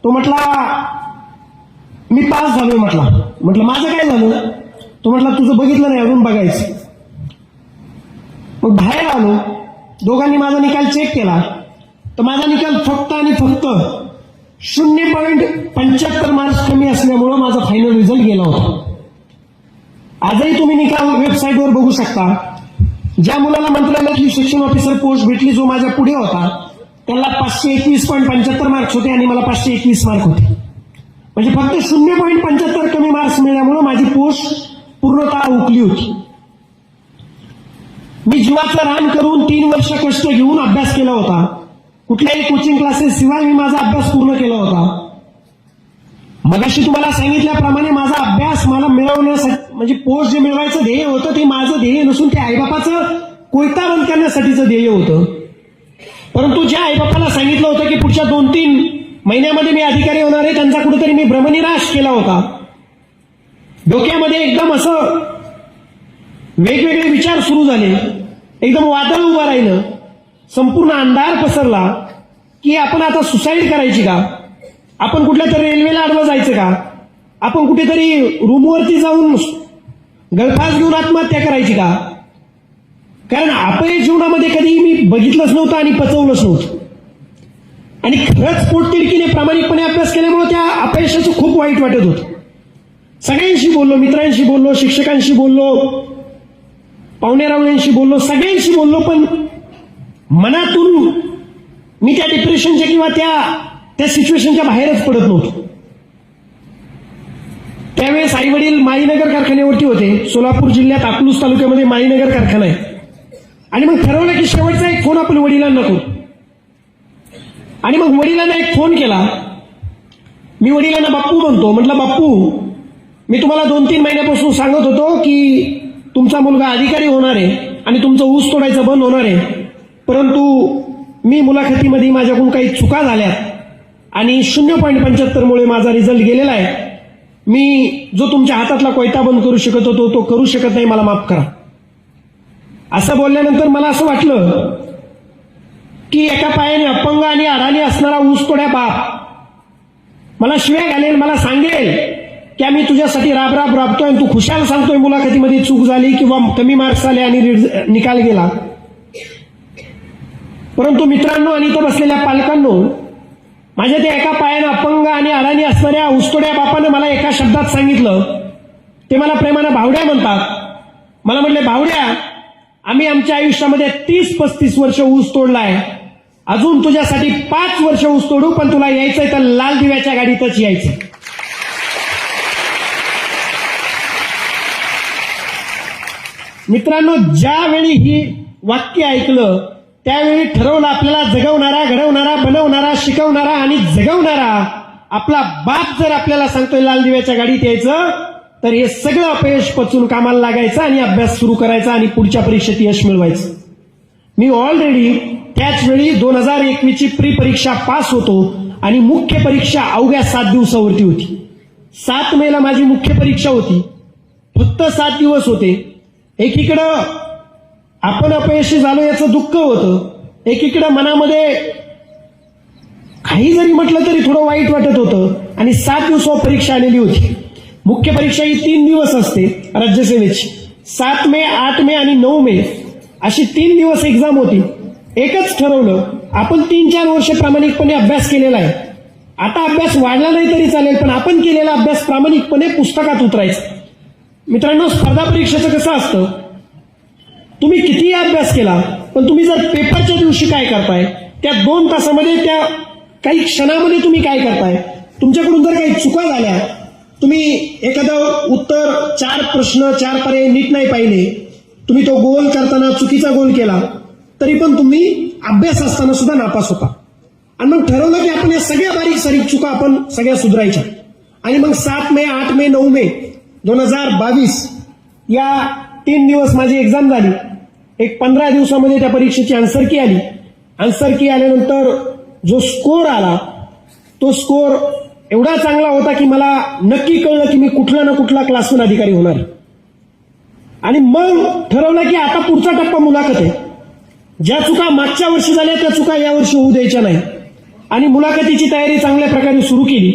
तो म्हटला मी पास झालोय. म्हटलं माझं काय झालं? तो म्हटला तुझं बघितलं नाही, अजून बघायचं. मग बाहेर आलो, दोघांनी माझा निकाल चेक केला, तर माझा निकाल फक्त आणि फक्त 0.75 मार्क्स कमी असल्यामुळं माझा फायनल रिझल्ट गेला होता. आजही तुम्ही निकाल वेबसाईटवर बघू शकता. ज्या मुलाला मंत्रालयातली शिक्षण ऑफिसर पोस्ट भेटली, जो माझ्या पुढे होता, त्याला 521.75 मार्क्स होते आणि मला 521 मार्क होते. म्हणजे फक्त 0.75 कमी मार्क्स मिळाल्यामुळे माझी पोस्ट पूर्णतः हुकली होती. मी जीवाचं रान करून 3 वर्ष कष्ट घेऊन अभ्यास केला होता. कुठल्याही कोचिंग क्लासेस शिवाय मी माझा अभ्यास पूर्ण केला होता. मगाशी तुम्हाला सांगितल्याप्रमाणे माझा अभ्यास मला मिळवण्यासाठी, म्हणजे पोस्ट जे मिळवायचं ध्येय होतं ते माझं ध्येय नसून ते आईबापाचं कोयता बंद करण्यासाठीचं ध्येय होतं. परंतु ज्या आईबापाला सांगितलं होतं की पुढच्या 2-3 महिन्यामध्ये मी अधिकारी होणार आहे, त्यांचा कुठेतरी मी भ्रमनिराश केला होता. डोक्यामध्ये एकदम असं वेगवेगळे विचार सुरू झाले, एकदम वादळ उभं राहिलं, संपूर्ण अंधार पसरला की आपण आता सुसाईड करायची का? आपण कुठल्या तरी रेल्वेला अडवं जायचं का? आपण कुठेतरी रूमवरती जाऊन गळफास घेऊन आत्महत्या करायची का? कारण अपयश जीवनामध्ये कधी मी बघितलंच नव्हतं आणि पचवलंच नव्हतं. आणि खरंच पोटतिडकीने प्रामाणिकपणे अभ्यास केल्यामुळे त्या अपयशाचं खूप वाईट वाटत होतं. सगळ्यांशी बोललो, मित्रांशी बोललो, शिक्षकांशी बोललो, पाहुण्यारावण्यांशी बोललो, सगळ्यांशी बोललो, पण मनातून मी त्या डिप्रेशनच्या किंवा त्या सिच्युएशनच्या बाहेरच पडत नव्हतो. त्यावेळेस आई वडील माळीनगर कारखान्यावरती होते. सोलापूर जिल्ह्यात अकलूज तालुक्यामध्ये माळीनगर कारखाना आहे. आणि मग ठरवलं की शेवटचा एक फोन आपण वडिलांना करू. आणि मग वडिलांना एक फोन केला. मी वडिलांना बाप्पू म्हणतो. म्हटलं बाप्पू, मी तुम्हाला 2-3 महिन्यापासून सांगत होतो की तुमचा मुलगा अधिकारी होणार आहे आणि तुमचं ऊस तोडायचं बंद होणार आहे, परंतु मी मुलाखतीमध्ये माझ्याकडून काही चुका झाल्या आणि 0.75 मुळे माझा रिझल्ट गेलेला आहे. मी जो तुमच्या हातातला कोयता बंद करू शकत होतो तो करू शकत नाही, मला माफ करा. असं बोलल्यानंतर मला असं वाटलं की एका पायाने अपंग आणि अडाणी असणारा ऊसतोड्या बाप मला शिव्या घालेल, मला सांगेल की आम्ही तुझ्यासाठी राबतोय आणि तू खुशाल सांगतोय मुलाखतीमध्ये चूक झाली किंवा कमी मार्क्स आले आणि निकाल गेला. परंतु मित्रांनो आणि इथं बसलेल्या पालकांनो, माझ्या त्या एका पायानं अपंग आणि अडाणी असणाऱ्या ऊसतोड्या बापानं मला एका शब्दात सांगितलं. ते मला प्रेमानं भावड्या म्हणतात. मला म्हटले, भावड्या, आम्ही आमच्या आयुष्यामध्ये 30-35 वर्ष ऊस तोडलाय, अजून तुझ्यासाठी 5 वर्ष ऊस तोडू, पण तुला यायचंय तर लाल दिव्याच्या गाडीतच यायचं. मित्रांनो, ज्यावेळी ही वाक्य ऐकलं त्यावेळी ठरवलं आपल्याला जगवणारा, घडवणारा, बनवणारा, शिकवणारा आणि जगवणारा आपला बाप जर आपल्याला सांगतोय लाल दिव्याच्या गाडीत यायचं, तर हे सगळं अपयश पचून कामाला लागायचं आणि अभ्यास सुरू करायचा आणि पुढच्या परीक्षेत यश मिळवायचं. मी ऑलरेडी त्याच वेळी 2021ची प्री परीक्षा पास होतो आणि मुख्य परीक्षा अवघ्या 7 दिवसावरती होती. 7 मेला माझी मुख्य परीक्षा होती. फक्त 7 दिवस होते. एकीकडं आपण अपयशी झालो याचं दुःख होतं, एकीकडं मनामध्ये काही जरी म्हटलं तरी थोडं वाईट वाटत होतं. आणि 7 दिवसावर परीक्षा आलेली होती. मुख्य परीक्षा ही 3 दिवस असते राज्यसेवेची. 7 मे, 8 मे आणि 9 मे अशी 3 दिवस एक्झाम होती. एकच ठरवलं, आपण 3-4 वर्ष प्रामाणिकपणे अभ्यास केलेला आहे. आता अभ्यास वाढला नाही तरी चालेल, पण आपण केलेला अभ्यास प्रामाणिकपणे पुस्तकात उतरायचा. मित्रांनो, स्पर्धा परीक्षेचं कसं असतं, तुम्ही कितीही अभ्यास केला पण तुम्ही जर पेपरच्या दिवशी काय करताय, त्या 2 तासामध्ये, त्या काही क्षणामध्ये तुम्ही काय करताय, तुमच्याकडून जर काही चुका झाल्या, तुम्ही एखादं उत्तर 4 प्रश्न 4 पर्याय नीट नाही पाहिले, तुम्ही तो गोल करताना चुकीचा गोल केला, तरी पण तुम्ही अभ्यास असताना सुद्धा नापास होता. आणि मग ठरवलं की आपण या सगळ्या बारीक सारीक चुका आपण सगळ्या सुधारायच्या. आणि मग 7 मे, 8 मे, 9 मे 2022 या 3 दिवस माझी एक्झाम झाली. एक 15 दिवसामध्ये त्या परीक्षेची आन्सर की आली. आन्सर की आल्यानंतर जो स्कोर आला, तो स्कोर एवढा चांगला होता की मला नक्की कळलं की मी कुठला ना कुठला क्लासवन अधिकारी होणार. आणि मग ठरवलं की आता पुढचा टप्पा मुलाखत आहे. ज्या चुका मागच्या वर्षी झाल्या त्या चुका यावर्षी होऊ द्यायच्या नाही आणि मुलाखतीची तयारी चांगल्या प्रकारे सुरू केली.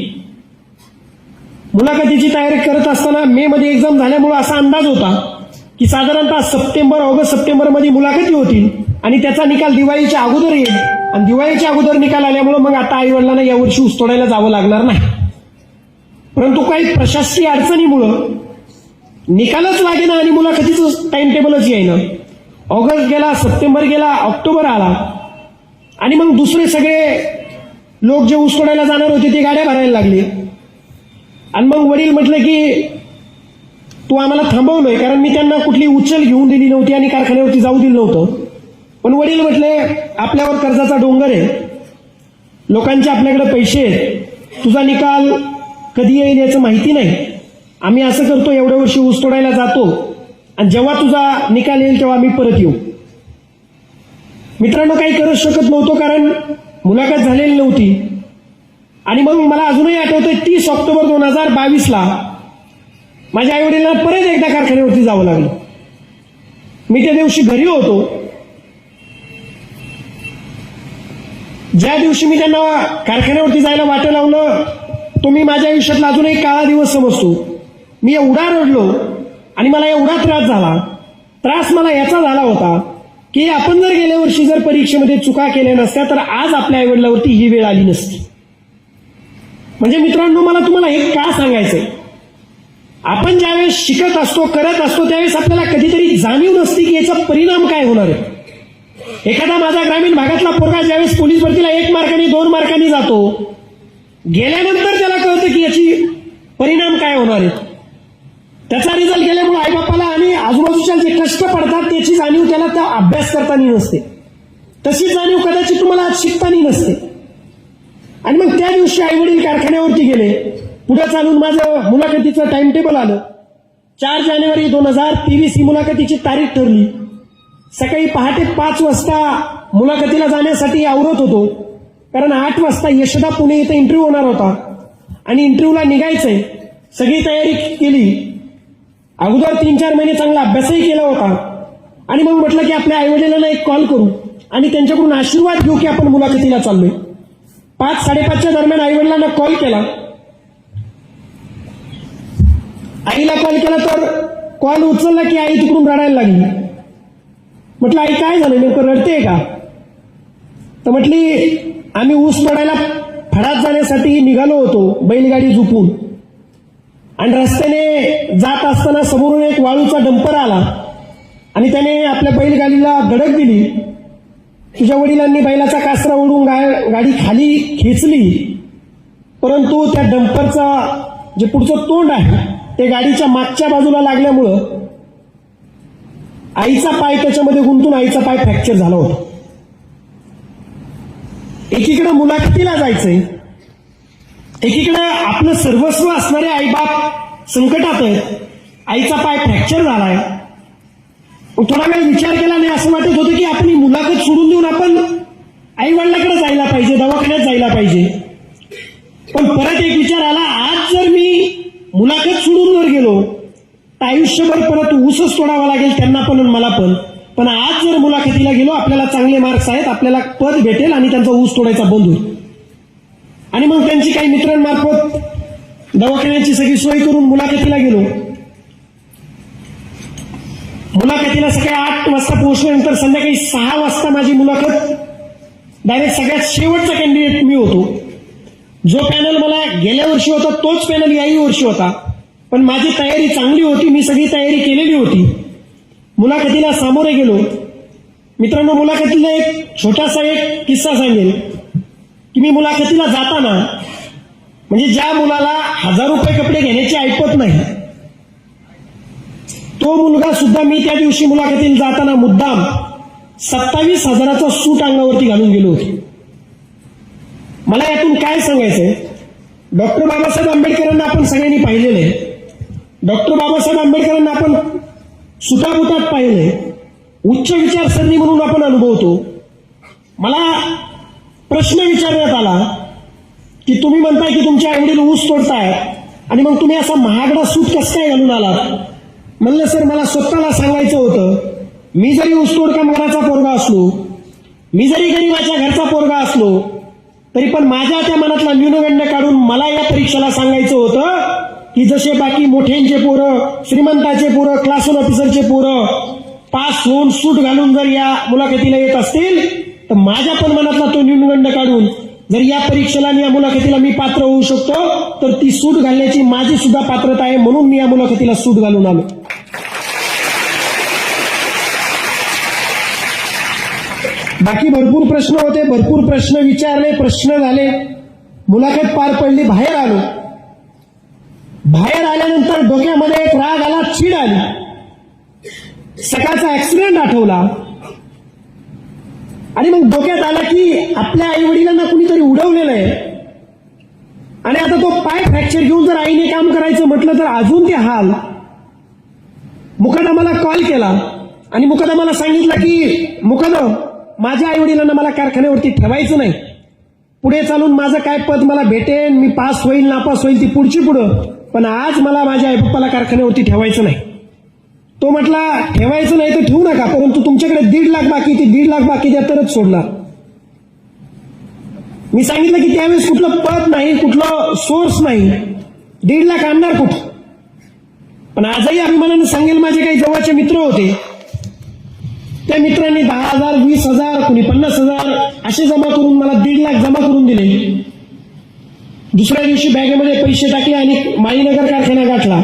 मुलाखतीची तयारी करत असताना मे मध्ये एक्झाम झाल्यामुळे असा अंदाज होता की साधारणतः ऑगस्ट सप्टेंबरमध्ये मुलाखती होतील आणि त्याचा निकाल दिवाळीच्या अगोदर येईल आणि दिवाळीच्या अगोदर निकाल आल्यामुळे मग आता आईवडिलांना यावर्षी ऊस तोडायला जावं लागणार नाही. परंतु काही प्रशासकीय अडचणीमुळं निकालच लागेना आणि मुलाखतीचं टाइम टेबलच येईना. ऑगस्ट गेला, सप्टेंबर गेला, ऑक्टोबर आला आणि मग दुसरे सगळे लोक जे ऊस तोडायला जाणार होते ते गाड्या भरायला लागले. आणि मग वडील म्हटले की तू आम्हाला थांबवलंय, कारण मी त्यांना कुठली उचल घेऊन दिली नव्हती आणि कारखान्यावरती जाऊ दिलं नव्हतं. पण वडील म्हटले आपल्यावर कर्जाचा डोंगर आहे, लोकांचे आपल्याकडे पैसे आहेत, तुझा निकाल कधी येईल याचं माहिती नाही. आम्ही असं करतो, एवढ्या वर्षी ऊस तोडायला जातो आणि जेव्हा तुझा निकाल येईल तेव्हा आम्ही परत येऊ. मित्रांनो, काही करू शकत नव्हतो कारण मुलाखत झालेली नव्हती. आणि मग मला अजूनही आठवतंय 30 ऑक्टोबर 2022 माझ्या आईवडिलांना परत एकदा कारखान्यावरती जावं लागलं. मी त्या दिवशी घरी होतो. ज्या दिवशी मी त्यांना कारखान्यावरती जायला वाटं लावलं तो मी माझ्या आयुष्यातला अजून एक काळा दिवस समजतो. मी एवढा रडलो आणि मला एवढा त्रास झाला. त्रास मला याचा झाला होता की आपण जर गेल्या वर्षी जर परीक्षेमध्ये चुका केल्या नसत्या तर आज आपल्या आईवडिलावरती ही वेळ आली नसती. म्हणजे मित्रांनो, मला तुम्हाला हे का सांगायचंय, आपण ज्यावेळेस शिकत असतो, करत असतो, त्यावेळेस आपल्याला कधीतरी जाणीव नसते की याचा परिणाम काय होणार आहे. एखादा माझा ग्रामीण भागातला पोरगा ज्यावेळेस पोलीस भरतीला 1 मार्कांनी 2 मार्कांनी जातो, गेल्यानंतर त्याला कळतं की याची परिणाम काय होणार आहे. त्याचा रिझल्ट गेल्यामुळे आईबापाला आणि आजूबाजूच्या जे कष्ट पडतात त्याची जाणीव त्याला त्या अभ्यास करताना नसते. तशी जाणीव कदाचित तुम्हाला आज शिकताना नसते. आणि मग त्या दिवशी आईवडील कारखान्यावरती गेले. पुढे चालून माझं मुलाखतीचं टाइम टेबल आलं. 4 जानेवारी 2023 ही मुलाखतीची तारीख ठरली. सकाळी पहाटे 5 वाजता मुलाखतीला जाण्यासाठी आवरत होतो, कारण 8 वाजता यशदा पुणे इथं इंटरव्ह्यू होणार होता आणि इंटरव्ह्यूला निघायचंय. सगळी तयारी केली. अगोदर 3-4 महिने चांगला अभ्यासही केला होता. आणि मग म्हटलं की आपल्या आईवडिलांना एक कॉल करू आणि त्यांच्याकडून आशीर्वाद घेऊ की आपण मुलाखतीला चाललोय. 5-5:30च्या दरम्यान आईवडिलांना कॉल केला. आईला कॉल केला तर कॉल उचलला की आई तिकडून रडायला लागली. म्हटलं आई काय झालं, नेमकं रडते का? तर म्हटली आम्ही ऊस तोडायला फडात जाण्यासाठी निघालो होतो बैलगाडी झुपून, आणि रस्त्याने जात असताना समोरून एक वाळूचा डंपर आला आणि त्याने आपल्या बैलगाडीला धडक दिली. तुझ्या वडिलांनी बैलाचा कासरा ओढून गाडी खाली खेचली, परंतु त्या डंपरचा जे पुढचं तोंड आहे ते गाडीच्या मागच्या बाजूला लागल्यामुळं आईचा पाय त्याच्यामध्ये गुंतून आईचा पाय फ्रॅक्चर झाला होता. एकीकडे मुलाखतीला जायचंय, एकीकडे आपलं सर्वस्व असणारे आईबाप संकटात आहेत, आईचा पाय फ्रॅक्चर झालाय. थोडा वेळ विचार केला नाही, असं वाटत होतं की आपली मुलाखत सोडून देऊन आपण आई वडिलांकडे जायला पाहिजे, दवाखान्यात जायला पाहिजे. पण परत एक विचार आला, आज जर मी मुलाखत सोडून जर गेलो तर आयुष्यभर परत ऊसच तोडावा लागेल त्यांना पण मला पण. पण आज जर मुलाखतीला गेलो, आपल्याला चांगले मार्क्स आहेत, आपल्याला पद भेटेल आणि त्यांचा ऊस तोडायचा बंद होईल. आणि मग त्यांची काही मित्रांमार्फत दवाखान्याची सगळी सोय करून मुलाखतीला गेलो. मुलाखतीला सकाळी 8 वाजता पोहोचल्यानंतर संध्याकाळी 6 वाजता माझी मुलाखत डायरेक्ट सगळ्यात शेवटचा कॅन्डिडेट मी होतो. जो पॅनल मला गेल्या वर्षी होता तोच पॅनल याही वर्षी होता, पण माझी तयारी चांगली होती, मी सगळी तयारी केलेली होती. मुलाखतीला सामोरे गेलो. मित्रांनो, मुलाखतीला एक छोटासा एक किस्सा सांगेल की मी मुलाखतीला जाताना, म्हणजे ज्या मुलाला 1000 रुपये कपडे घेण्याची ऐपत नाही, तो मुलगा सुद्धा मी त्या दिवशी मुलाखतीला जाताना मुद्दाम 27,000चा सूट अंगावरती घालून गेलो होतो. मला यातून काय सांगायचंय, डॉक्टर बाबासाहेब आंबेडकरांना आपण सगळ्यांनी पाहिलेलं आहे. डॉक्टर बाबासाहेब आंबेडकरांना आपण सुटाबुटात पाहिले, उच्च विचारसरणी म्हणून आपण अनुभवतो. मला प्रश्न विचारण्यात आला की तुम्ही म्हणताय की तुमचे आईवडील ऊस तोडताय आणि मग तुम्ही असा महागडा सूट कसं काय घालून आलात? म्हणलं सर मला स्वतःला सांगायचं होतं, मी जरी ऊसतोड कामगाराचा पोरगा असलो, मी जरी गरीबाच्या घरचा पोरगा असलो, तरी पण माझ्या त्या मनातला न्यूनगंड काढून मला या परीक्षेला सांगायचं होतं की जसे बाकी मोठ्यांचे पोरं, श्रीमंताचे पोरं, क्लास 1 ऑफिसरचे पोरं पास होऊन सूट घालून जर या मुलाखतीला येत असतील, तर माझ्या पण मनातला तो न्यूनगंड काढून जर या परीक्षेला आणि या मुलाखतीला मी पात्र होऊ शकतो, तर ती सूट घालण्याची माझी सुद्धा पात्रता आहे, म्हणून मी या मुलाखतीला सूट घालून आलो. बाकी भरपूर प्रश्न होते, भरपूर प्रश्न विचारले, प्रश्न झाले, मुलाखत पार पडली, बाहेर आलो. बाहेर आल्यानंतर डोक्यामध्ये एक राग आला, चीड आली. सकाळचा ऍक्सिडेंट आठवला आणि मग डोक्यात आला की आपल्या आई वडिलांना कुणीतरी उडवलेलं आहे आणि आता तो पाय फ्रॅक्चर घेऊन जर आईने काम करायचं म्हटलं तर अजून ते हाल. मुकदमाला कॉल केला आणि मुकदमाला सांगितलं की मुकदम, माझ्या आई वडिलांना मला कारखान्यावरती ठेवायचं नाही, पुढे चालून माझं काय पद मला भेटेन, मी पास होईल नापास होईल ती पुढची पुढं, पण आज मला माझ्या आईपप्पाला कारखान्यावरती ठेवायचं नाही. तो म्हटला ठेवायचं नाही तर ठेवू नका, परंतु तुमच्याकडे 1.5 लाख बाकी, ती 1.5 लाख बाकी द्या तरच सोडणार. मी सांगितलं की त्यावेळेस कुठलं पद नाही, कुठलं सोर्स नाही, 1.5 लाख आणणार कुठं. पण आजही अभिमानाने सांगेल, माझे काही जवळचे मित्र होते, त्या मित्रांनी 10,000, 20,000, कुणी 50,000 असे जमा करून मला 1.5 लाख जमा करून दिले. दुसऱ्या दिवशी बॅगेमध्ये पैसे टाकले आणि माईनगर कारखाना गाठला.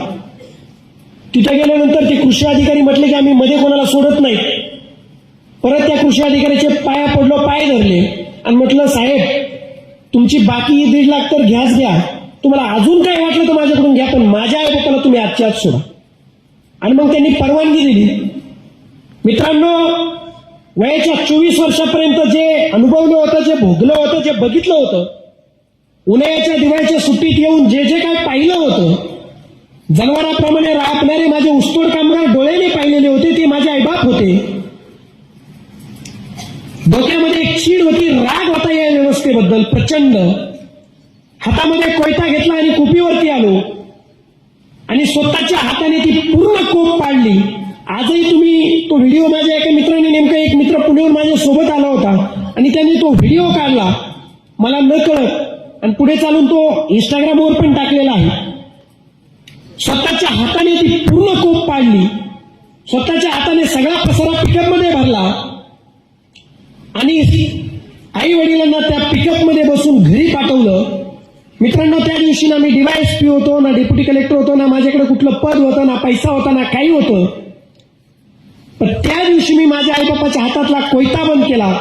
तिथे गेल्यानंतर ते कृषी अधिकारी म्हटले की आम्ही मध्ये कोणाला सोडत नाही. परत त्या कृषी अधिकाऱ्याचे पाया पडलो, पाय धरले आणि म्हटलं साहेब तुमची बाकी 1.5 लाख तर घ्याच घ्या, तुम्हाला अजून काय वाटलं तर माझ्याकडून घ्या, पण माझ्या आई बापाला तुम्ही आजच्या आज सोडा. आणि मग त्यांनी परवानगी दिली. मित्रांनो, वयाच्या 24 वर्षापर्यंत जे अनुभवलं होतं, जे भोगलं होतं, जे बघितलं होतं, उन्हाळ्याच्या दिवाळीच्या सुट्टीत येऊन जे जे काय पाहिलं होतं, जनावराप्रमाणे राबणारे माझे ऊसतोड कामगार डोळ्याने पाहिलेले होते, ते माझे आईबाप होते. डोक्यामध्ये एक चीड होती, राग होता या व्यवस्थेबद्दल प्रचंड. हातामध्ये कोयता घेतला आणि कुपीवरती आलो आणि स्वतःच्या हाताने ती पूर्ण कोप पाडली. आजही तुम्ही तो व्हिडिओ, माझ्या एका मित्राने, नेमका एक मित्र पुण्याहून माझ्या सोबत आला होता आणि त्यांनी तो व्हिडिओ काढला मला न कळत आणि पुढे चालून तो इंस्टाग्रामवर पण टाकलेला आहे. स्वतःच्या हाताने ती पूर्ण कोप पाडली, स्वतःच्या हाताने सगळा पसारा पिकअपमध्ये भरला आणि आई वडिलांना त्या पिकअपमध्ये बसून घरी पाठवलं. मित्रांनो, त्या दिवशी ना मी DYSP होतो, ना डेप्युटी कलेक्टर होतो, ना माझ्याकडे कुठलं पद होतं, ना पैसा होता, ना काही होतं. पण त्या दिवशी मी माझ्या आईबापाच्या हातातला कोयता बंद केला.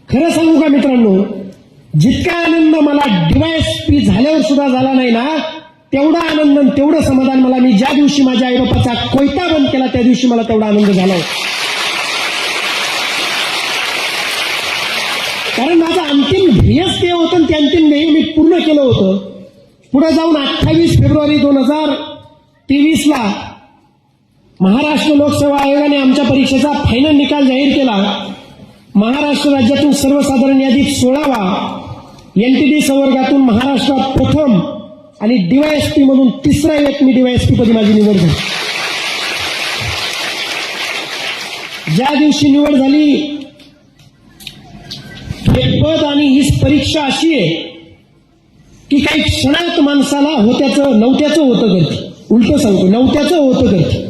खरं सांगू का मित्रांनो, जितका आनंद मला DYSP झाल्यावर सुद्धा झाला नाही ना, तेवढा आनंद, तेवढं समाधान मला मी ज्या दिवशी माझ्या आईबापाचा कोयता बंद केला त्या दिवशी मला तेवढा आनंद झाला. कारण माझं अंतिम ध्येयच ते होतं, ते अंतिम ध्येय मी पूर्ण केलं होतं. पुढे जाऊन 28 फेब्रुवारी 2023 महाराष्ट्र लोकसेवा आयोगाने आमच्या परीक्षेचा फायनल निकाल जाहीर केला. महाराष्ट्र राज्यातून सर्वसाधारण यादीत 16वा, NTD संवर्गातून महाराष्ट्रात प्रथम आणि DYSP मधून 3रा व्यक्ती DYSP पदी माझी निवड झाली. ज्या दिवशी निवड झाली, हे पद आणि ही परीक्षा अशी आहे की काही क्षणात माणसाला होत्याचं नव्हत्याचं होतं करते. उलट सांगतो, नव्हत्याचं होतं करते.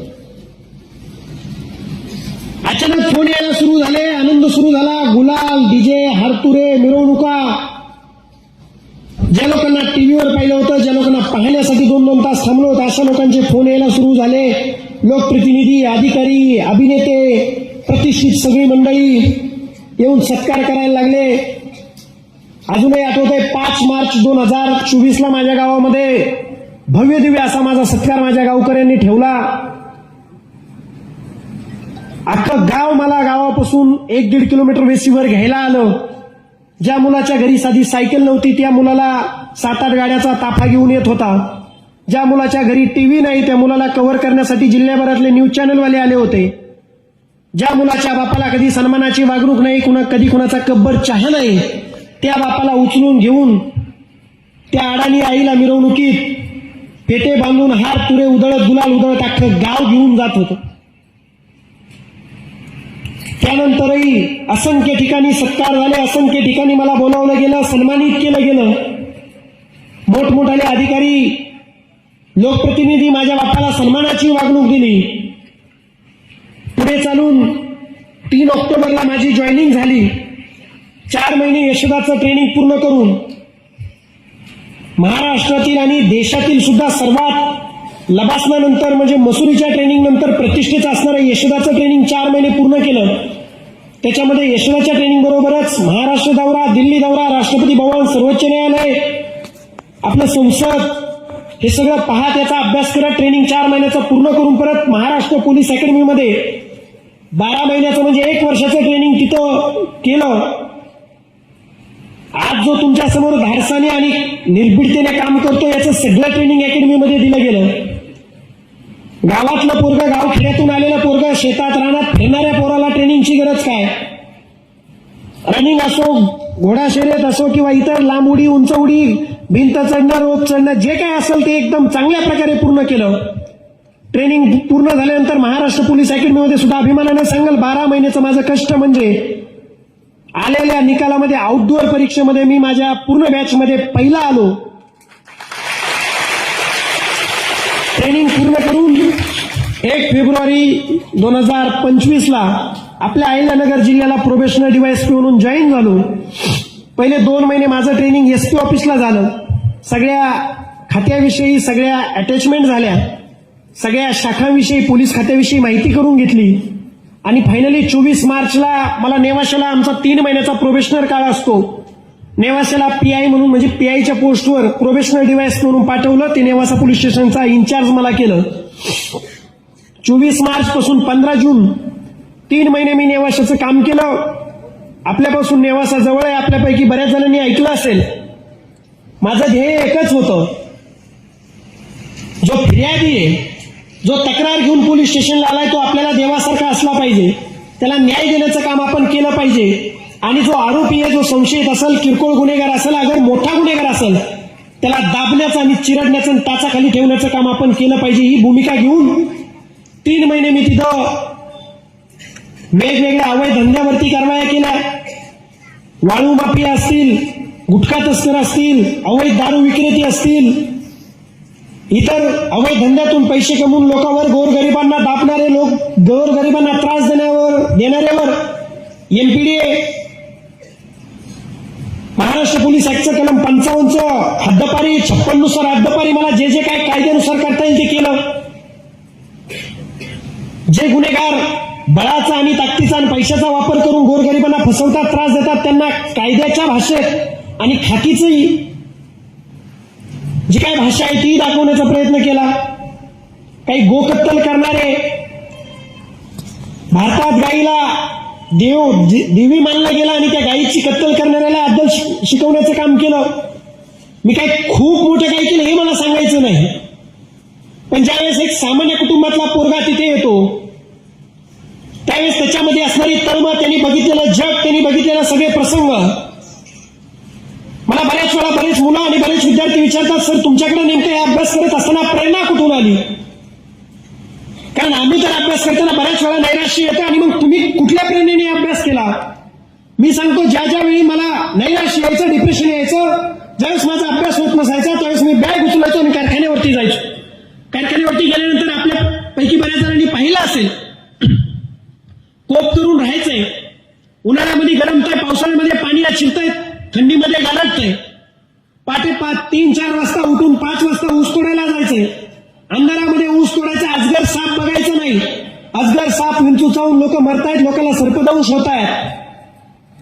अचानक फोन यायला सुरू झाले, आनंद सुरू झाला, गुलाल, डीजे, हारतुरे, मिरवणुका. ज्या लोकांना टीव्हीवर पाहिलं होतं, ज्या लोकांना पाहण्यासाठी 2-2 तास थांबलो होतं, अशा लोकांचे फोन यायला सुरू झाले. लोकप्रतिनिधी, अधिकारी, अभिनेते, प्रतिष्ठित सगळी मंडळी येऊन सत्कार करायला लागले. अजूनही आठवतंय 5 मार्च 2024 माझ्या गावामध्ये भव्य दिव्य असा माझा सत्कार माझ्या गावकऱ्यांनी ठेवला. अख्खं गाव मला गावापासून 1-1.5 किलोमीटर वेशीवर घ्यायला आलं. ज्या मुलाच्या घरी साधी सायकल नव्हती त्या मुलाला 7-8 गाड्याचा ताफा घेऊन येत होता. ज्या मुलाच्या घरी टीव्ही नाही त्या मुलाला कव्हर करण्यासाठी जिल्ह्याभरातले न्यूज चॅनलवाले आले होते. ज्या मुलाच्या बापाला कधी सन्मानाची वागणूक नाही, कधी कुणाचा कब्बर चहा नाही, त्या बापाला उचलून घेऊन त्या अडाणी आईला मिरवणुकीत पेटे बांधून हार तुरे उधळत गुलाल उधळत अख्खं गाव घेऊन जात होतं. त्यानंतरही असंख्य ठिकाणी सत्कार झाले, असंख्य ठिकाणी मला बोलावलं गेलं, सन्मानित केलं गेलं. मोठमोठाले अधिकारी, लोकप्रतिनिधी माझ्या बापाला सन्मानाची वागणूक दिली. पुढे चालून 3 ऑक्टोबरला माझी जॉईनिंग झाली. 4 महिने यशोदाचं ट्रेनिंग पूर्ण करून महाराष्ट्रातील आणि देशातील सुद्धा सर्वात लबासनानंतर म्हणजे मसुरीच्या ट्रेनिंग नंतर प्रतिष्ठेचं असणारं यशोदाचं ट्रेनिंग 4 महिने पूर्ण केलं. त्याच्यामध्ये यशोदाच्या ट्रेनिंग बरोबरच महाराष्ट्र दौरा, दिल्ली दौरा, राष्ट्रपती भवन, सर्वोच्च न्यायालय, आपलं संसद, हे सगळं पाहत याचा अभ्यास करत ट्रेनिंग 4 महिन्याचं पूर्ण करून परत महाराष्ट्र पोलीस अकॅडमीमध्ये 12 महिन्याचं म्हणजे 1 वर्षाचं ट्रेनिंग तिथं केलं. आज जो तुमच्या समोर धाडसाने आणि निर्भीडतेने काम करतो याचं सगळं ट्रेनिंग अकॅडमीमध्ये दिलं गेलं. गावातलं पोरगं, गाव खेड्यातून आलेलं पोरगं, शेतात रानात फिरणाऱ्या पोराला ट्रेनिंगची गरज काय? रनिंग असो, घोडा शर्यत असो किंवा इतर लांब उडी, उंच उडी, भिंत चढणं, रोप चढणं, जे काय असेल ते एकदम चांगल्या प्रकारे पूर्ण केलं. ट्रेनिंग पूर्ण झाल्यानंतर महाराष्ट्र पोलीस अकॅडमीमध्ये सुद्धा अभिमानाने सांगेल 12 महिन्याचं माझं कष्ट म्हणजे आलेल्या निकालामध्ये आउटडोअर परीक्षेमध्ये मी माझ्या पूर्ण बॅचमध्ये पहिला आलो. ट्रेनिंग पूर्ण करून 1 फेब्रुवारी 2025ला आपल्या अहिल्यानगर जिल्ह्याला प्रोबेशनल डीवायएसपी म्हणून जॉईन झालो. पहिले 2 महिने माझं ट्रेनिंग एसपी ऑफिसला झालं. सगळ्या खात्याविषयी सगळ्या अटॅचमेंट झाल्या, सगळ्या शाखांविषयी पोलीस खात्याविषयी माहिती करून घेतली आणि फायनली 24 मार्चला मला नेवाशाला आमचा 3 महिन्याचा प्रोबेशनर काळ असतो. नेवाशाला पीआय म्हणून म्हणजे पीआयच्या पोस्टवर प्रोबेशनल डीवायएसपी म्हणून पाठवलं. ते नेवासा पोलीस स्टेशनचा इन्चार्ज मला केलं. 24 मार्च पासून 15 जून 3 महिने मी नेवाशाचं काम केलं. आपल्यापासून नेवासा जवळ आहे, आपल्यापैकी बऱ्याच जणांनी ऐकलं असेल. माझं ध्येय एकच होतं, जो फिर्यादी आहे, जो तक्रार घेऊन पोलीस स्टेशनला आलाय तो आपल्याला देवासारखा असला पाहिजे, त्याला न्याय देण्याचं काम आपण केलं पाहिजे. आणि जो आरोपी आहे, जो संशयित असेल, किरकोळ गुन्हेगार असेल, अगर मोठा गुन्हेगार असेल, त्याला दाबण्याचं आणि चिरडण्याचं आणि टाचाखाली ठेवण्याचं काम आपण केलं पाहिजे. ही भूमिका घेऊन 3 महिने मी तिथं वेगवेगळ्या अवैध धंद्यावरती कारवाया केल्या. वाळू माफिया असतील, गुटखा तस्कर असतील, अवैध दारू विक्रेते असतील, इतर अवैध धंद्यातून पैसे कमवून लोकांवर, गोरगरिबांना दाबणारे लोक, गोरगरिबांना त्रास देणाऱ्यावर एनपीडीए, महाराष्ट्र पोलीस ऍक्टचं कलम 55 हद्दपारी, 56 नुसार हद्दपारी, मला जे जे काय कायद्यानुसार करता येईल ते केलं. जे गुन्हेगार बळाचा आणि ताकदीचा आणि पैशाचा वापर करून गोरगरिबांना फसवतात, त्रास देतात, त्यांना कायद्याच्या भाषेत आणि खाकीची जी काय भाषा आहे ती दाखवण्याचा प्रयत्न केला. काही गोकत्तल करणारे, भारतात गाईला देवी मानला गेला आणि त्या गायीची कत्तल करणाऱ्याला अद्दल शिकवण्याचं काम केलं. मी काय खूप मोठं काय केलं हे मला सांगायचं नाही, पण ज्यावेळेस एक सामान्य कुटुंबातला पोरगा तिथे येतो त्यावेळेस त्याच्यामध्ये असणारी तळमळ, त्यांनी बघितलेलं जग, त्यांनी बघितलेले सगळे प्रसंग, मला बऱ्याच वेळा बरेच मुलं आणि बरेच विद्यार्थी विचारतात, सर तुमच्याकडे नेमकं हे अभ्यास करत असताना प्रेरणा कुठून आली? कारण आम्ही तर अभ्यास करताना बऱ्याच वेळा नैराश्य येतं आणि मग तुम्ही कुठल्या प्रेरणेने अभ्यास केला? मी सांगतो, ज्या ज्या वेळी मला नैराश्य यायचं, डिप्रेशन यायचं, ज्यावेळेस माझा अभ्यास होत नसायचा त्यावेळेस मी बॅग उचलायचो आणि कारखान्यावरती जायचो. कारखान्यावरती गेल्यानंतर आपल्यापैकी बऱ्याच जणांनी पाहिलं असेल, कोप करून राहायचंय, उन्हाळ्यामध्ये गरमतंय, पावसाळ्यामध्ये पाणीला चिरतंय, थंडीमध्ये गारटतंय, पाटे 3-4 वाजता उठून 5 वाजता ऊस तोडायला जायचंय, अंधारामध्ये ऊस तोडायचं, अजगर साप बघायचं नाही, अजगर साप विंचू चावून लोक मरतायत, लोकांना सर्पदंश होत आहेत.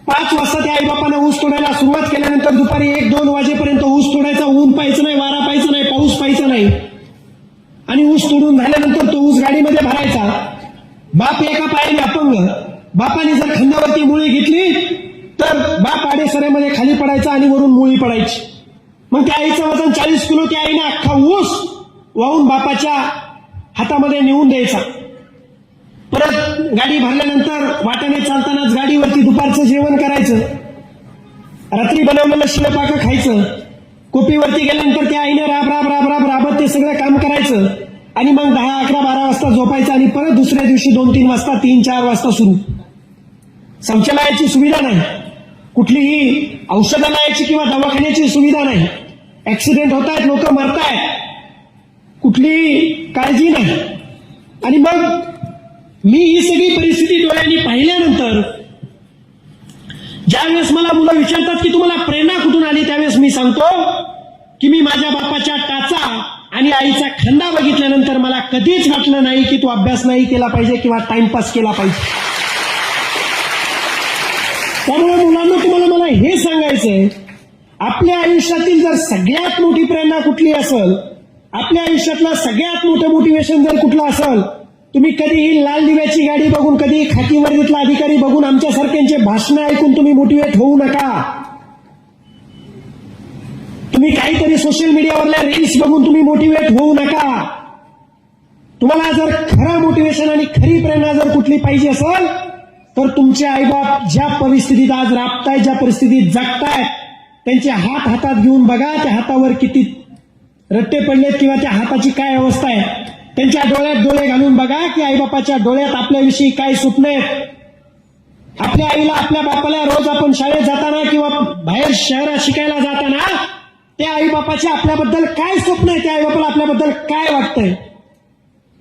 5 वाजता त्या आईबापांना ऊस तोडायला सुरुवात केल्यानंतर दुपारी 1-2 वाजेपर्यंत ऊस तोडायचा, ऊन पाहायचं नाही, वारा पाहायचं नाही, पाऊस पाहायचा नाही, आणि ऊस तोडून झाल्यानंतर तो ऊस गाडीमध्ये भरायचा. बाप एका पायाने अपंग, बापाने जर खांद्यावरती मुळी घेतली तर बाप आडेसऱ्यामध्ये खाली पडायचा आणि वरून मुळी पडायची. मग त्या आईचं वजन 40 किलो, त्या आईने अख्खा ऊस वाहून बापाच्या हातामध्ये नेऊन द्यायचा. परत गाडी भरल्यानंतर वाटाने चालतानाच गाडीवरती दुपारचं जेवण करायचं, रात्री बनवलेलं शिळपाकं खायचं, कोपीवरती गेल्यानंतर त्या आईने राब राब राब राब राबत ते सगळं काम करायचं आणि मग 10, 11, 12 वाजता झोपायचं आणि परत दुसऱ्या दिवशी 2, 3 वाजता 3, 4 वाजता सुरू. शौचालयाची सुविधा नाही, कुठलीही औषधालयाची किंवा दवाखान्याची सुविधा नाही, ऍक्सिडेंट होत आहेत, लोक मरतायत, कुठली काळजी नाही. आणि मग मी ही सगळी परिस्थिती डोळ्यांनी पाहिल्यानंतर ज्यावेळेस मला मुलं विचारतात की तुम्हाला प्रेरणा कुठून आली, त्यावेळेस मी सांगतो की मी माझ्या बापाच्या टाचा आणि आईचा खांदा बघितल्यानंतर मला कधीच वाटलं नाही की तू अभ्यास नाही केला पाहिजे किंवा टाइमपास केला पाहिजे. त्यामुळे मुलांना तुम्हाला मला हे सांगायचंय, आपल्या आयुष्यातील जर सगळ्यात मोठी प्रेरणा कुठली असेल, आपल्या आयुष्यातलं सगळ्यात मोठं मोटिवेशन जर कुठलं असेल, तुम्ही कधीही लाल दिव्याची गाडी बघून, कधी खाकी वर्दीतला अधिकारी बघून आमच्यासारख्यांचे भाषण ऐकून तुम्ही मोटिवेट होऊ नका. तुम्ही काहीतरी सोशल मीडियावरल्या रील्स बघून तुम्ही मोटिवेट होऊ नका. तुम्हाला जर खरं मोटिवेशन आणि खरी प्रेरणा जर कुठली पाहिजे असेल तर तुमचे आईबाप ज्या परिस्थितीत आज राबतायत, ज्या परिस्थितीत जगतायत, त्यांचे हात हातात घेऊन बघा, त्या हातावर किती रट्टे पडलेत किंवा त्या हाताची काय अवस्था आहे. त्यांच्या डोळ्यात डोळे घालून बघा की आईबापाच्या डोळ्यात आपल्याविषयी काय स्वप्न आहेत. आपल्या आईला, आपल्या बापाला रोज आपण शाळेत जाताना किंवा बाहेर शहरात शिकायला जाताना त्या आईबापाचे आपल्याबद्दल काय स्वप्न आहे, त्या आईबापाला आपल्याबद्दल काय वाटतंय.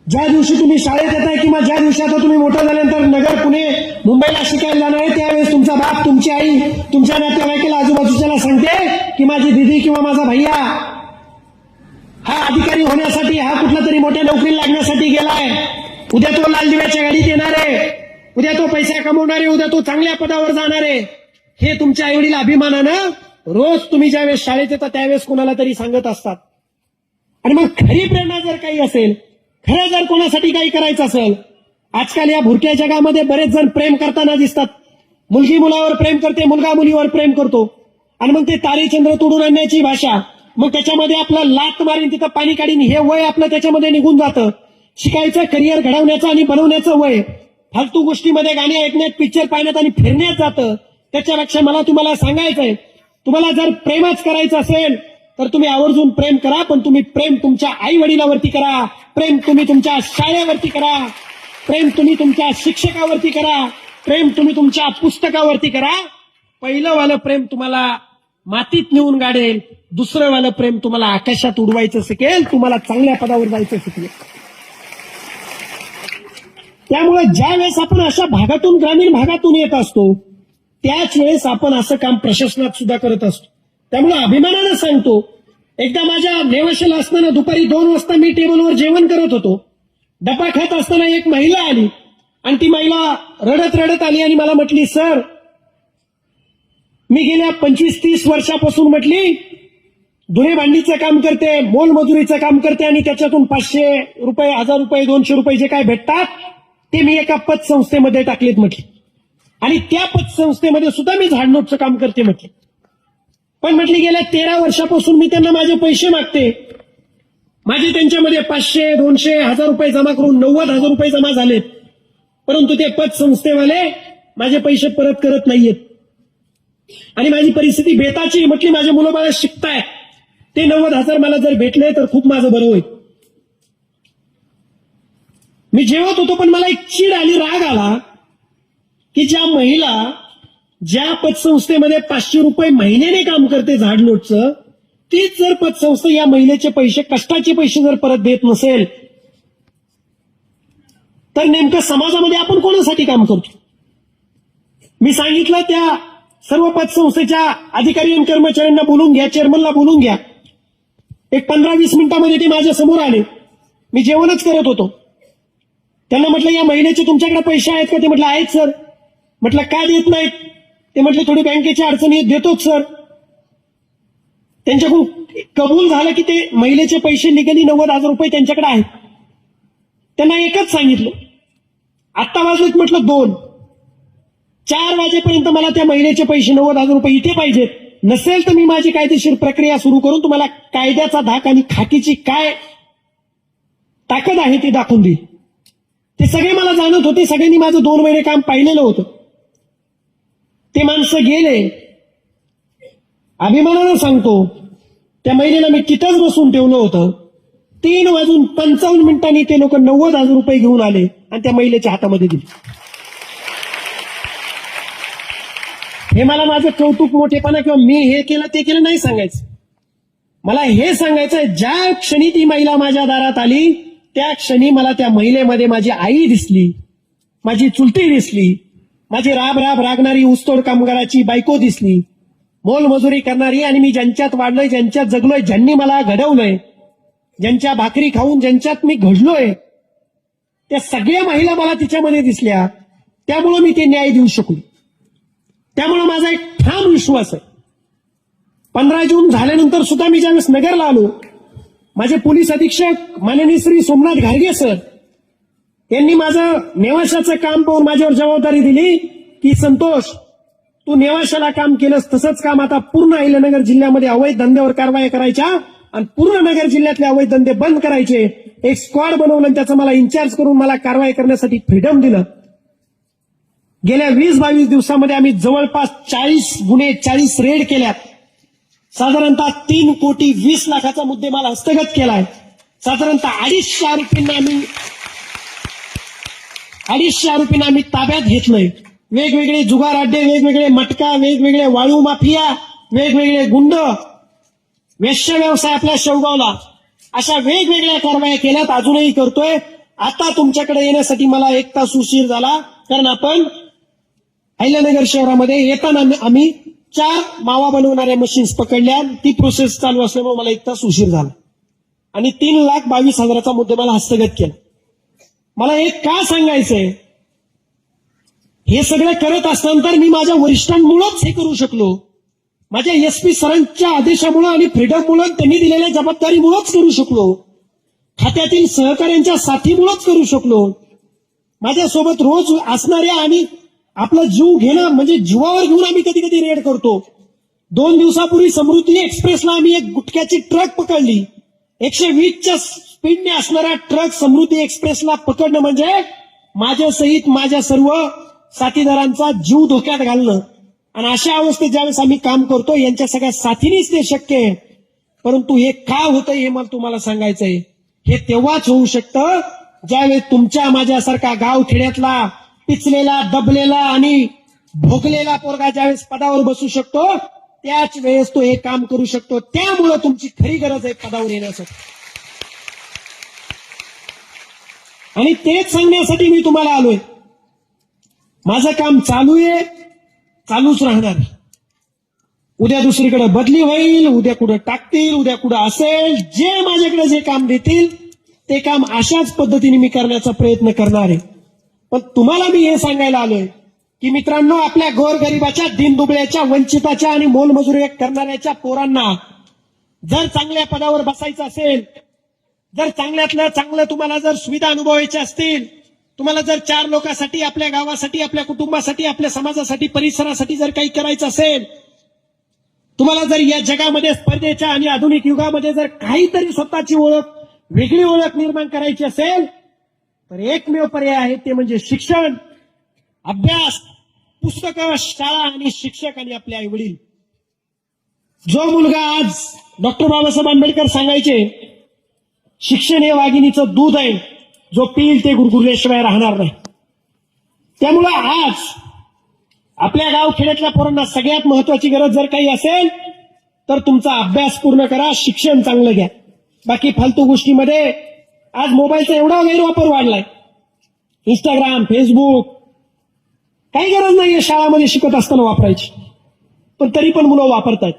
ज्या दिवशी तुम्ही शाळेत येताय किंवा ज्या दिवशी आता तुम्ही मोठं झाल्यानंतर नगर, पुणे, मुंबईला शिकायला जाणार आहे, त्यावेळेस तुमचा बाप, तुमची आई तुमच्या नातेवाईकाला, आजूबाजूच्याला सांगते की माझी दिदी किंवा माझा भैया हा अधिकारी होण्यासाठी, हा कुठल्या तरी मोठ्या नोकरीला लागण्यासाठी गेलाय, उद्या तो लाल दिव्याच्या गाडीत येणार आहे, उद्या तो पैसा कमवणार आहे, उद्या तो चांगल्या पदावर जाणार आहे. हे तुमच्या आईवडील अभिमानानं रोज तुम्ही ज्यावेळेस शाळेत येता त्यावेळेस कोणाला तरी सांगत असतात. आणि मग खरी प्रेरणा जर काही असेल, खरं जर कोणासाठी काही करायचं असेल, आजकाल या भुरक्या जगामध्ये बरेच जण प्रेम करताना दिसतात. मुलगी मुलावर प्रेम करते, मुलगा मुलीवर प्रेम करतो आणि मग ते तारेचंद्र तोडून आणण्याची भाषा, मग त्याच्यामध्ये आपलं लात मारीन तिथं पाणी काढीन हे वय आपलं त्याच्यामध्ये निघून जातं. शिकायचं, करिअर घडवण्याचं आणि बनवण्याचं वय फालतू गोष्टीमध्ये गाणी ऐकण्यात, पिक्चर पाहण्यात आणि फिरण्यात जातं. त्याच्यापेक्षा मला तुम्हाला सांगायचंय, तुम्हाला जर प्रेमच करायचं असेल तर तुम्ही आवर्जून प्रेम करा, पण तुम्ही प्रेम तुमच्या आई वडिलावरती करा, प्रेम तुम्ही तुमच्या शाळेवरती करा, प्रेम तुम्ही तुमच्या शिक्षकावरती करा, प्रेम तुम्ही तुमच्या पुस्तकावरती करा. पहिलं वालं प्रेम तुम्हाला मातीत नेऊन गाडेल, दुसरं वालं प्रेम तुम्हाला आकाशात उडवायचं शिकेल, तुम्हाला चांगल्या पदावर जायचं शिकेल. त्यामुळे ज्या वेळेस आपण अशा भागातून, ग्रामीण भागातून येत असतो, त्याच वेळेस आपण असं काम प्रशासनात सुद्धा करत असतो. त्यामुळे अभिमानानं सांगतो, एकदा माझ्या नेवाशाला असताना दुपारी 2 वाजता मी टेबलवर जेवण करत होतो. डबा खात असताना एक महिला आली आणि ती महिला रडत रडत आली आणि मला म्हटली, सर मी गेल्या 25-30 वर्षापासून म्हटली धुणे भांडीचं काम करते, मोलमजुरीचं काम करते आणि त्याच्यातून 500 रुपये, 1000 रुपये, 200 रुपये जे काय भेटतात ते मी एका पतसंस्थेमध्ये टाकलेत म्हटली आणि त्या पतसंस्थेमध्ये सुद्धा मी झाडलोटचं काम करते म्हटली. पण म्हटली गेल्या 13 वर्षापासून मी त्यांना माझे पैसे मागते, माझे त्यांच्यामध्ये 500, 200, 1000 रुपये जमा करून 90,000 रुपये जमा झालेत, परंतु ते पतसंस्थेवाले माझे पैसे परत करत नाहीयेत आणि माझी परिस्थिती बेताची. म्हटली माझे मुलं बाळ शिकतायत, ते 90,000 मला जर भेटले तर खूप माझं बरं होईल. मी जेवत होतो पण मला एक चीड आली, राग आला की ज्या महिला ज्या पतसंस्थेमध्ये 500 रुपये महिन्याने काम करते झाडलोटचं, तीच जर पतसंस्था या महिलेचे पैसे, कष्टाचे पैसे जर परत देत नसेल तर नेमकं समाजामध्ये आपण कोणासाठी काम करतो. मी सांगितलं त्या सर्व पतसंस्थेच्या अधिकारी आणि कर्मचाऱ्यांना बोलून घ्या, चेअरमनला बोलून घ्या. एक 15-20 मिनिटांमध्ये ते माझ्या समोर आले. मी जेवणच करत होतो. त्यांना म्हटलं या महिलेचे तुमच्याकडे पैसे आहेत का? ते म्हटलं आहेत सर. म्हटलं का देत नाहीत? ते म्हटले थोडी बँकेची अडचणी देतोच सर. त्यांच्याकडून कबूल झालं की ते महिलेचे पैसे लिगली 90,000 रुपये त्यांच्याकडे आहेत. त्यांना एकच सांगितलं, आत्ता वाजलेत म्हटलं 2, 4 वाजेपर्यंत मला त्या महिलेचे पैसे 90,000 रुपये इथे पाहिजेत. नसेल तर मी माझी कायदेशीर प्रक्रिया सुरू करून तुम्हाला कायद्याचा धाक आणि खाकीची काय ताकद आहे ते दाखवून देईल. ते सगळे मला जाणत होते, सगळ्यांनी माझं 2 महिने काम पाहिलेलं होतं. ते माणसं गेले, अभिमानानं सांगतो त्या महिलेला मी तिथंच बसून ठेवलं होतं. 3:55 ते लोक 90,000 रुपये घेऊन आले आणि त्या महिलेच्या हातामध्ये दिले. हे मला माझं कौतुक मोठेपणा किंवा मी हे केलं ते केलं नाही सांगायचं. मला हे सांगायचंय, ज्या क्षणी ती महिला माझ्या दारात आली त्या क्षणी मला त्या महिलेमध्ये माझी आई दिसली, माझी चुलती दिसली, माझी राब राब रागणारी ऊसतोड कामगाराची बायको दिसली, मोलमजुरी करणारी. आणि मी ज्यांच्यात वाढलोय, ज्यांच्यात जगलोय, ज्यांनी मला घडवलंय, ज्यांच्या भाकरी खाऊन ज्यांच्यात मी घडलोय, त्या सगळ्या महिला मला तिच्यामध्ये दिसल्या. त्यामुळं मी ते न्याय देऊ शकलो. त्यामुळं माझा एक ठाम विश्वास आहे. 15 जून झाल्यानंतर सुद्धा मी ज्यावेळेस नगरला आलो, माझे पोलीस अधीक्षक माननीय श्री सोमनाथ घारगे सर यांनी माझं नेवाशाचं काम पाहून माझ्यावर जबाबदारी दिली की संतोष, तू नेवाशाला काम केलंस तसंच काम आता पूर्ण अहिल्यानगर जिल्ह्यामध्ये अवैध धंद्यावर कारवाई करायच्या आणि पूर्ण नगर जिल्ह्यातले अवैध धंदे बंद करायचे. एक स्क्वॉड बनवलं आणि त्याचं मला इन्चार्ज करून मला कारवाई करण्यासाठी फ्रीडम दिलं. गेल्या 20-22 दिवसामध्ये आम्ही जवळपास 40 गुन्हे, 40 रेड केल्यात. साधारणतः 3,20,00,000चा मुद्देमाल हस्तगत केलाय. साधारणतः 250 आरोपींना आम्ही ताब्यात घेतलंय. वेगवेगळे जुगार अड्डे, वेगवेगळे मटका, वेगवेगळे वाळू माफिया, वेगवेगळे गुंड, वेश्य व्यवसाय आपल्या शेवगावला, अशा वेगवेगळ्या कारवाया केल्यात. अजूनही करतोय. आता तुमच्याकडे येण्यासाठी मला 1 तास उशीर झाला, कारण आपण अहिल्यानगर शहरामध्ये येताना आम्ही 4 मावा बनवणाऱ्या मशीन्स पकडल्या. ती प्रोसेस चालू असल्यामुळे मला 1 तास उशीर झाला आणि 3,22,000चा मुद्देमाल हस्तगत केला. मला एक का सांगायचंय, हे सगळं करत असताना मी माझ्या वरिष्ठांमुळेच हे करू शकलो. माझ्या एसपी सरांच्या आदेशामुळे आणि फ्रीडममुळे, त्यांनी दिलेल्या जबाबदारीमुळेच करू शकलो. खात्यातील सहकाऱ्यांच्या साथीमुळेच करू शकलो. माझ्यासोबत रोज असणाऱ्या आणि आपला जीव घेणं म्हणजे जीवावर घेऊन आम्ही कधी कधी रेड करतो. 2 दिवसापूर्वी समृद्धी एक्सप्रेसला आम्ही एक गुटख्याची ट्रक पकडली. 120च्या स्पीडने असणारा ट्रक समृद्धी एक्सप्रेसला पकडणं म्हणजे माझ्या सहित माझ्या सर्व साथीदारांचा जीव धोक्यात घालणं. आणि अशा अवस्थेत ज्यावेळेस आम्ही काम करतो, यांच्या सगळ्या साथीनेच ते शक्य आहे. परंतु हे का होतंय हे मला तुम्हाला सांगायचंय. हे तेव्हाच होऊ शकतं ज्यावेळेस तुमच्या माझ्यासारखा गाव खेड्यातला पिचलेला, दबलेला आणि भोगलेला पोरगा ज्यावेळेस पदावर बसू शकतो, त्याच वेळेस तो हे काम करू शकतो. त्यामुळे तुमची खरी गरज आहे पदावर येण्यासाठी. आणि तेच सांगण्यासाठी मी तुम्हाला आलोय. माझं काम चालू आहे, चालूच राहणार. उद्या दुसरीकडे बदली होईल, उद्या कुठं टाकतील, उद्या कुठं असेल, जे माझ्याकडे जे काम देतील ते काम अशाच पद्धतीने मी करण्याचा प्रयत्न करणार आहे. पण तुम्हाला मी हे सांगायला आलोय की मित्रांनो, आपल्या गोरगरिबाच्या, दीनदुबळ्याच्या, वंचिताच्या आणि मोलमजुरी करणाऱ्याच्या पोरांना जर चांगल्या पदावर बसायचं असेल, जर चांगल्यातलं चांगलं तुम्हाला जर सुविधा अनुभवायच्या असतील, तुम्हाला जर 4 लोकांसाठी, आपल्या गावासाठी, आपल्या कुटुंबासाठी, आपल्या समाजासाठी, परिसरासाठी जर काही करायचं असेल, तुम्हाला जर या जगामध्ये स्पर्धेच्या आणि आधुनिक युगामध्ये जर काहीतरी स्वतःची ओळख, वेगळी ओळख निर्माण करायची असेल, तर एकमेव पर्याय आहे, ते म्हणजे शिक्षण, अभ्यास, पुस्तकं, शाळा आणि शिक्षक आणि आपले आई वडील. जो मुलगा आज डॉक्टर बाबासाहेब आंबेडकर सांगायचे, शिक्षण हे वाघिणीचं दूध आहे, जो पिईल ते गुरगुरल्याशिवाय राहणार नाही. त्यामुळं आज आपल्या गाव खेड्यातल्या पोरांना सगळ्यात महत्वाची गरज जर काही असेल तर तुमचा अभ्यास पूर्ण करा, शिक्षण चांगलं घ्या. बाकी फालतू गोष्टीमध्ये आज मोबाईलचा एवढा गैरवापर वाढलाय, इंस्टाग्राम, फेसबुक, काही गरज नाहीये शाळामध्ये शिकत असताना वापरायची, पण तरी पण मुलं वापरतात.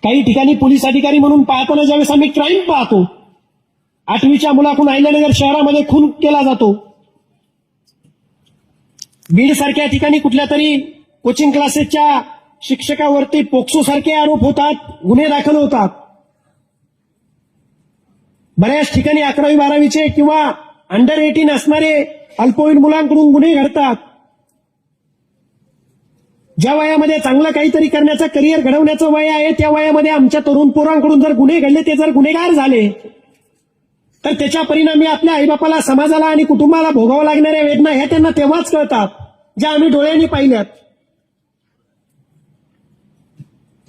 काही ठिकाणी पोलीस अधिकारी म्हणून पाहताना ज्यावेळेस आम्ही क्राईम पाहतो, 8वीच्या मुलाकडून अहिल्यानगर शहरामध्ये खून केला जातो. बीड सारख्या ठिकाणी कुठल्या तरी कोचिंग क्लासेसच्या शिक्षकावरती पोक्सो सारखे आरोप होतात, गुन्हे दाखल होतात. बऱ्याच ठिकाणी 11वी-12वीचे किंवा अंडर 18 असणारे अल्पवयीन मुलांकडून गुन्हे घडतात. ज्या वयामध्ये चांगलं काहीतरी करण्याचं, करिअर घडवण्याचं वय आहे, त्या वयामध्ये आमच्या तरुण पोरांकडून जर गुन्हे घडले, ते जर गुन्हेगार झाले, तर त्याच्या परिणामी आपल्या आईबापाला, समाजाला आणि कुटुंबाला भोगावं लागणाऱ्या वेदना ह्या त्यांना तेव्हाच कळतात, ज्या आम्ही डोळ्यांनी पाहिल्यात.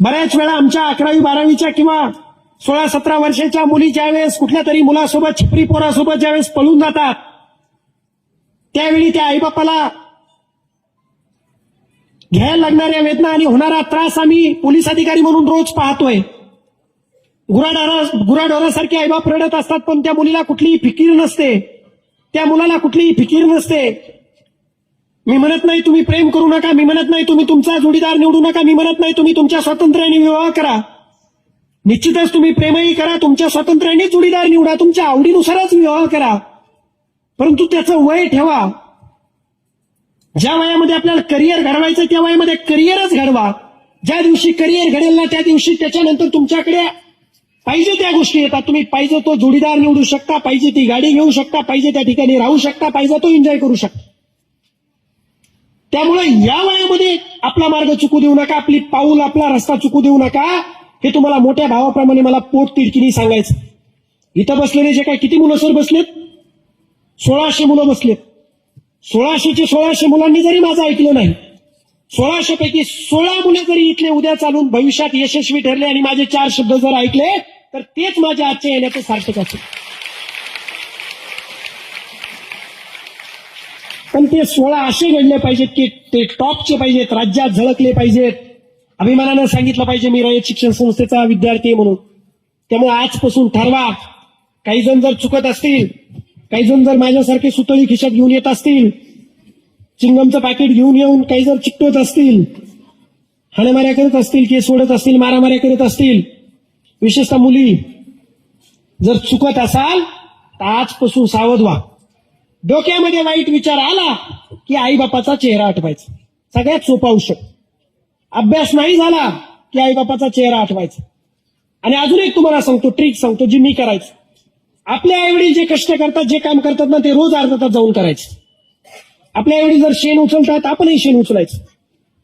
बऱ्याच वेळा आमच्या 11वी 12वीच्या किंवा 16-17 वर्षाच्या मुली ज्यावेळेस कुठल्या तरी मुलासोबत छिपरी पोरासोबत ज्यावेळेस पळून जातात त्यावेळी त्या आईबापाला घ्यायला लागणाऱ्या वेदना आणि होणारा त्रास आम्ही पोलीस अधिकारी म्हणून रोज पाहतोय. गुराढोरासारखे आईबाप रडत असतात पण त्या मुलीला कुठलीही फिकीर नसते, त्या मुलाला कुठलीही फिकीर नसते. मी म्हणत नाही तुम्ही प्रेम करू नका, मी म्हणत नाही तुम्ही तुमचा जोडीदार निवडू नका, मी म्हणत नाही तुम्ही तुमच्या स्वातंत्र्याने विवाह करा. निश्चितच तुम्ही प्रेमही करा, तुमच्या स्वातंत्र्याने जोडीदार निवडा, तुमच्या आवडीनुसारच विवाह करा, परंतु त्याचं वय ठेवा. ज्या वयामध्ये आपल्याला करिअर घडवायचं त्या वयामध्ये करिअरच घडवा. ज्या दिवशी करिअर घडेल ना त्या दिवशी त्याच्यानंतर तुमच्याकडे पाहिजे त्या गोष्टी येतात. तुम्ही पाहिजे तो जोडीदार निवडू शकता, पाहिजे ती गाडी घेऊ शकता, पाहिजे त्या ठिकाणी राहू शकता, पाहिजे तो एन्जॉय करू शकता. त्यामुळे या वयामध्ये आपला मार्ग चुकू देऊ नका, आपली पाऊल आपला रस्ता चुकू देऊ नका. हे तुम्हाला मोठ्या भावाप्रमाणे मला पोट तिडकीने सांगायचं. इथं बसलेले जे काय किती मुलं सर बसलेत, 1600 मुलं बसलेत. 1600ची 1600 मुलांनी जरी माझं ऐकलं नाही, 1600 पैकी 16 मुले जरी इथले उद्या चालून भविष्यात यशस्वी ठरले आणि माझे 4 शब्द जर ऐकले तर तेच माझ्या आजच्या येण्याचं सार्थक असेल. पण ते 16 असे घडले पाहिजेत की ते टॉपचे पाहिजेत, राज्यात झळकले पाहिजेत, अभिमानानं सांगितलं पाहिजे मी रयत शिक्षण संस्थेचा विद्यार्थी आहे म्हणून. त्यामुळे आजपासून ठरवा. काही जण जर चुकत असतील, काही जण जर माझ्यासारखे सुतळी खिशात घेऊन येत असतील, चिंगमचं पाकिट घेऊन येऊन काही जर चिकटवत असतील, हाणामाऱ्या करत असतील, केस सोडत असतील, मारामाऱ्या करत असतील, विशेषतः मुली जर चुकत असाल तर आजपासून सावध व्हा. डोक्यामध्ये वाईट विचार आला की आईबापाचा चेहरा आठवायचा, सगळ्यात सोपा औषध. अभ्यास नाही झाला की आईबापाचा चेहरा आठवायचा. आणि अजून एक तुम्हाला सांगतो, ट्रिक सांगतो जी मी करायचं. आपले आईवडील जे कष्ट करतात, जे काम करतात ना ते रोज अर्धा तास जाऊन करायचं. आपल्या आईवडील जर शेण उचलतात आपणही शेण उचलायचं.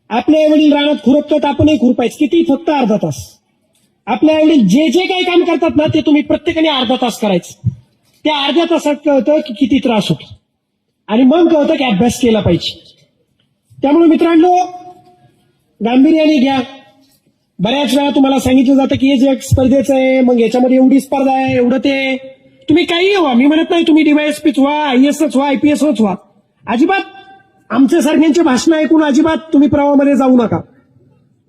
आपल्या आईवडील रानात खुरपतात आपणही खुरपायचं. किती? फक्त अर्धा तास. आपल्या आईवडील जे जे काही काम करतात ना ते तुम्ही प्रत्येकाने अर्धा तास करायचं. त्या अर्ध्या तासात कळतं की किती त्रास होतो आणि मग कळतं की अभ्यास केला पाहिजे. त्यामुळे मित्रांनो गांभीर्याने घ्या. बऱ्याच वेळा तुम्हाला सांगितलं जातं की हे जे स्पर्धेचं आहे, मग याच्यामध्ये एवढी स्पर्धा आहे, एवढं ते. तुम्ही काही व्हा, मी म्हणत नाही तुम्ही डीवायएसपीच व्हा, आयएसच व्हा, आयपीएसच व्हा. अजिबात आमच्या सारख्यांची भाषणं ऐकून अजिबात तुम्ही प्रवाहामध्ये जाऊ नका.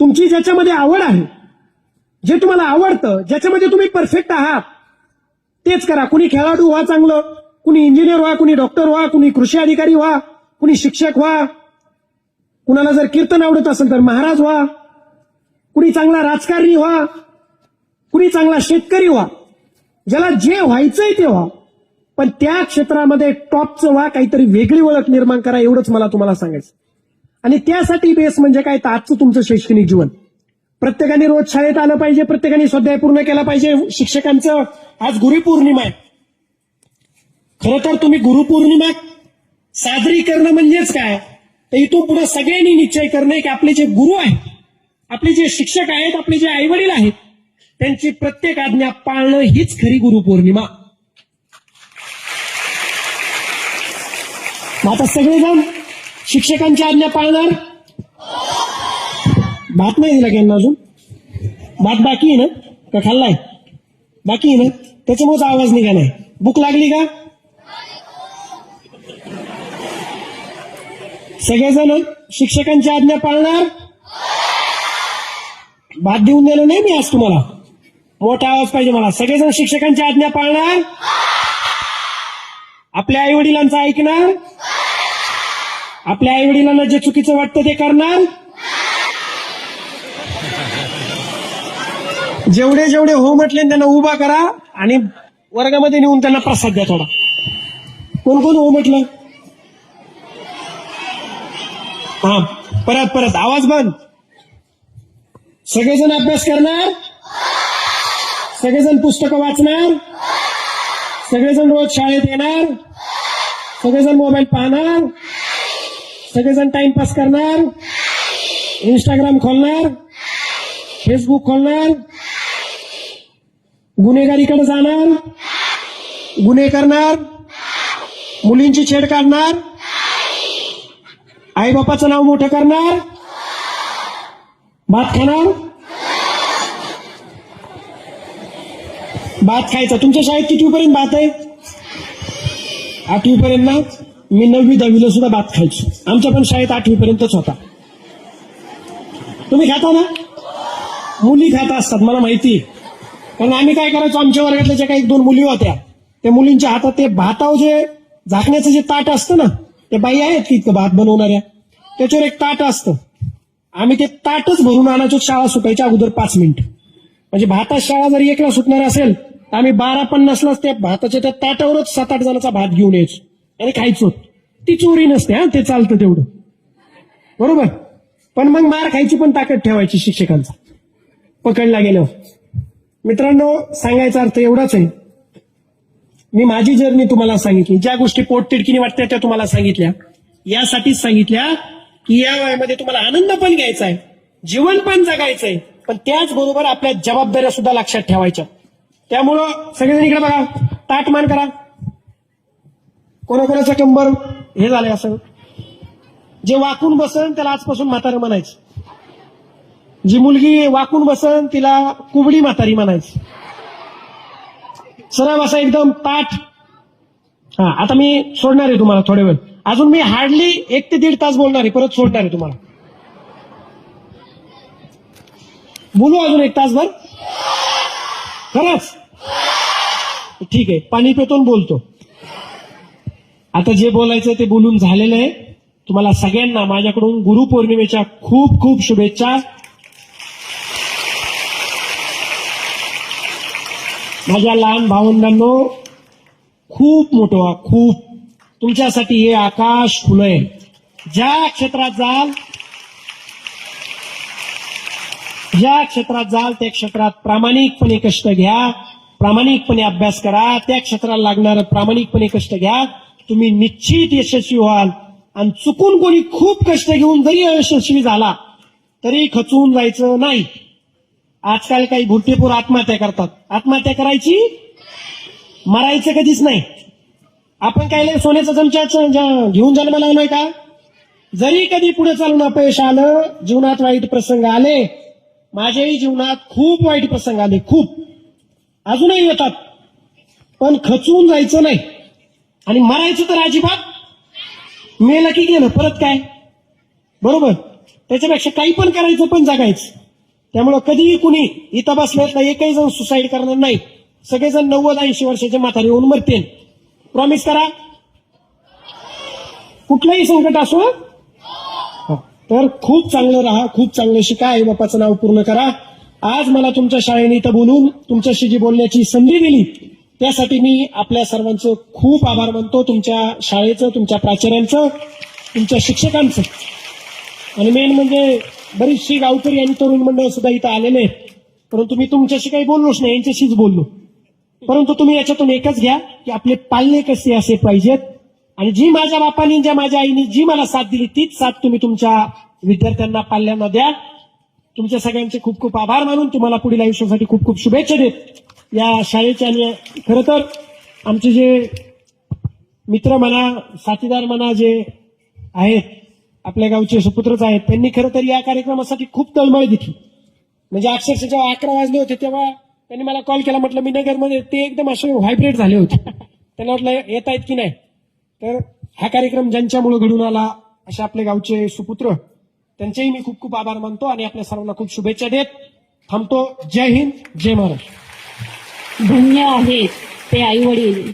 तुमची ज्याच्यामध्ये आवड आहे, जे तुम्हाला आवडतं, ज्याच्यामध्ये तुम्ही परफेक्ट आहात तेच करा. कुणी खेळाडू व्हा चांगलं, कुणी इंजिनियर व्हा, कुणी डॉक्टर व्हा, कुणी कृषी अधिकारी व्हा, कुणी शिक्षक व्हा, कुणाला जर कीर्तन आवडत असेल तर महाराज व्हा, कुणी चांगला राजकारणी व्हा, कुणी चांगला शेतकरी व्हा. ज्याला जे व्हायचंय ते व्हा, पण त्या क्षेत्रामध्ये टॉपचं व्हा, काहीतरी वेगळी ओळख निर्माण करा. एवढंच मला तुम्हाला सांगायचं. आणि त्यासाठी बेस म्हणजे काय, तर आजचं तुमचं शैक्षणिक जीवन. प्रत्येकाने रोज शाळेत आलं पाहिजे, प्रत्येकाने स्वाध्याय पूर्ण केला पाहिजे. शिक्षकांचं आज गुरुपौर्णिमा आहे. खरं तर तुम्ही गुरुपौर्णिमा साजरी करणं म्हणजेच काय, तर इथून पुढे सगळ्यांनी निश्चय करणं की आपले जे गुरु आहेत, आपले जे शिक्षक आहेत, आपले जे आईवडील आहेत, त्यांची प्रत्येक आज्ञा पाळणं हीच खरी गुरुपौर्णिमा. आता सगळेजण शिक्षकांची आज्ञा पाळणार. भात नाही दिला की यांना अजून? भात बाकी आहे ना, का खाल्लाय? बाकी आहे ना, त्याच्यामुळेच आवाज निघा नाही. भूक लागली का? सगळेजण शिक्षकांची आज्ञा पाळणार. भात देऊन दिलं नाही मी आज तुम्हाला, मोठा आवाज पाहिजे मला. सगळेजण शिक्षकांची आज्ञा पाळणार, आपल्या आई वडिलांचं ऐकणार, आपल्या आई वडिलांना जे चुकीचं वाटतं ते करणार. जेवढे जेवढे हो म्हटले त्यांना उभा करा आणि वर्गामध्ये नेऊन त्यांना प्रसाद द्या थोडा. कोण कोण हो म्हटलं? हा, परत परत आवाज बंद. सगळेजण अभ्यास करणार, सगळेजण पुस्तकं वाचणार, सगळेजण रोज शाळेत येणार, सगळेजण मोबाईल पाहणार, सगळेजण टाइमपास करणार, इंस्टाग्राम खोलणार, फेसबुक खोलणार, गुन्हेगारीकडे जाणार, गुन्हे करणार, मुलींची छेड काढणार, आई बापाचं नाव मोठं करणार, भात खाणार. भात खायचा. तुमच्या शाळेत कितवीपर्यंत भात आहे? 8वीपर्यंत ना. मी 9वी 10वीला सुद्धा भात खायचो. आमच्या पण शाळेत 8वीपर्यंतच होता. तुम्ही खाता ना? मुली खात असतात मला माहिती. कारण आम्ही काय करायचो, आमच्या वर्गातल्या ज्या काही 1-2 मुली होत्या, त्या मुलींच्या हातात ते भातावर जे झाकण्याचं जे ताट असतं ना, ते बाई आहेत की इतकं भात बनवणाऱ्या, त्याच्यावर एक ताट असतं. आम्ही ते ताटच भरून आणायचो शाळा सुटायच्या अगोदर 5 मिनिट. म्हणजे भातात शाळा जर 1ला सुटणार असेल तर आम्ही 12:50 त्या भाताच्या त्या ताटावरच 7-8 जणांचा भात घेऊन यायचो आणि खायचो. ती चोरी नसते हा, ते चालतं तेवढं, बरोबर. पण मग मार खायची पण ताकद ठेवायची शिक्षकांचा पकडला गेल्यावर. मित्रांनो, सांगायचा अर्थ एवढाच आहे. मी माझी जर्नी तुम्हाला सांगितली, ज्या गोष्टी पोटतिडकीने वाटत्या त्या तुम्हाला सांगितल्या, यासाठीच सांगितल्या की या वयामध्ये तुम्हाला आनंद पण घ्यायचा आहे, जीवन पण जगायचंय, पण त्याचबरोबर आपल्या जबाबदाऱ्या सुद्धा लक्षात ठेवायच्या. त्यामुळं सगळेजण इकडे बघा, ताटमान करा. कोणाकोणाचं कंबर हे झालंय असं, जे वाकून बसन त्याला आजपासून म्हातारं म्हणायचं, जी मुलगी वाकून बसन तिला कुबडी म्हातारी म्हणायची. सरळ असा एकदम ताट. हा, आता मी सोडणार आहे तुम्हाला थोड्या वेळ. अजून मी हार्डली 1 ते 1.5 तास बोलणार आहे, परत सोडणार आहे तुम्हाला. बोलू अजून 1 तासभर? खरंच? ठीक आहे, पाणी पितून बोलतो. आता जे बोलायचं ते बोलून झालेलं आहे. तुम्हाला सगळ्यांना माझ्याकडून गुरुपौर्णिमेच्या खूप खूप शुभेच्छा. माझ्या लहान भावंडांनो, खूप मोठं व्हा, खूप. तुमच्यासाठी हे आकाश खुलं आहे. ज्या क्षेत्रात जाल त्या क्षेत्रात प्रामाणिकपणे कष्ट घ्या, प्रामाणिकपणे अभ्यास करा, त्या क्षेत्राला लागणारं प्रामाणिकपणे कष्ट घ्या. तुम्ही निश्चित यशस्वी व्हाल. आणि चुकून कोणी खूप कष्ट घेऊन जरी यशस्वी झाला तरी खचून जायचं नाही. आजकाल काही भुरटेपूर आत्महत्या करतात. आत्महत्या करायची, मरायचं कधीच नाही. आपण काय सोन्याचा चमचा घेऊन जन्माला आलोय का? जरी कधी पुढे चालून अपयश आलं, जीवनात वाईट प्रसंग आले, माझ्याही जीवनात खूप वाईट प्रसंग आले, खूप, अजूनही येतात, पण खचून जायचं नाही. आणि मरायचं तर अजिबात. मेलं की गेलं, परत काय, बरोबर. त्याच्यापेक्षा काही पण करायचं, पण जगायचं. त्यामुळं कधीही कुणी इथं बसल्यात एकही जण सुसाईड करणार नाही. सगळेजण 90-80 वर्षाचे म्हातारे होऊन मरतील. प्रॉमिस करा, कुठलंही संकट असो. तर खूप चांगलं राहा, खूप चांगलं शिका, आई बापाचं नाव पूर्ण करा. आज मला तुमच्या शाळेने इथं बोलून तुमच्याशी जी बोलण्याची संधी दिली त्यासाठी मी आपल्या सर्वांचं खूप आभार मानतो. तुमच्या शाळेचं, तुमच्या प्राचार्यांचं, तुमच्या शिक्षकांचं, आणि मेन म्हणजे बरीचशी गावकरी आणि तरुण मंडळ सुद्धा इथं आलेले आहेत. परंतु मी तुमच्याशी काही बोललोच नाही, यांच्याशीच बोललो. परंतु तुम्ही याच्यातून एकच घ्या की आपले पाल्य कसे असे पाहिजेत. आणि जी माझ्या बापानी, ज्या माझ्या आईनी जी मला साथ दिली तीच साथ तुम्ही तुमच्या विद्यार्थ्यांना, पाल्यांना द्या. तुमच्या सगळ्यांचे खूप खूप आभार मानून तुम्हाला पुढील आयुष्यासाठी खूप खूप शुभेच्छा देत या शाळेच्या. आणि खरं तर आमचे जे मित्र म्हणा, साथीदार म्हणा, जे आहेत आपल्या गावचे सुपुत्रच आहेत, त्यांनी खरं तर या कार्यक्रमासाठी खूप तळमळ दिली. म्हणजे अक्षरशः जेव्हा 11 वाजले होते तेव्हा त्यांनी मला कॉल केला. म्हटलं मी नगरमध्ये, ते एकदम असे व्हायब्रेट झाले होते. त्यांना म्हटलं येत आहेत की नाही. तर हा कार्यक्रम ज्यांच्यामुळे घडून आला असे आपले गावचे सुपुत्र, त्यांचेही मी खूप खूप आभार मानतो आणि आपल्या सर्वांना खूप शुभेच्छा देत थांबतो. जय हिंद, जय महाराष्ट्र. धन्य आहेत ते आई वडील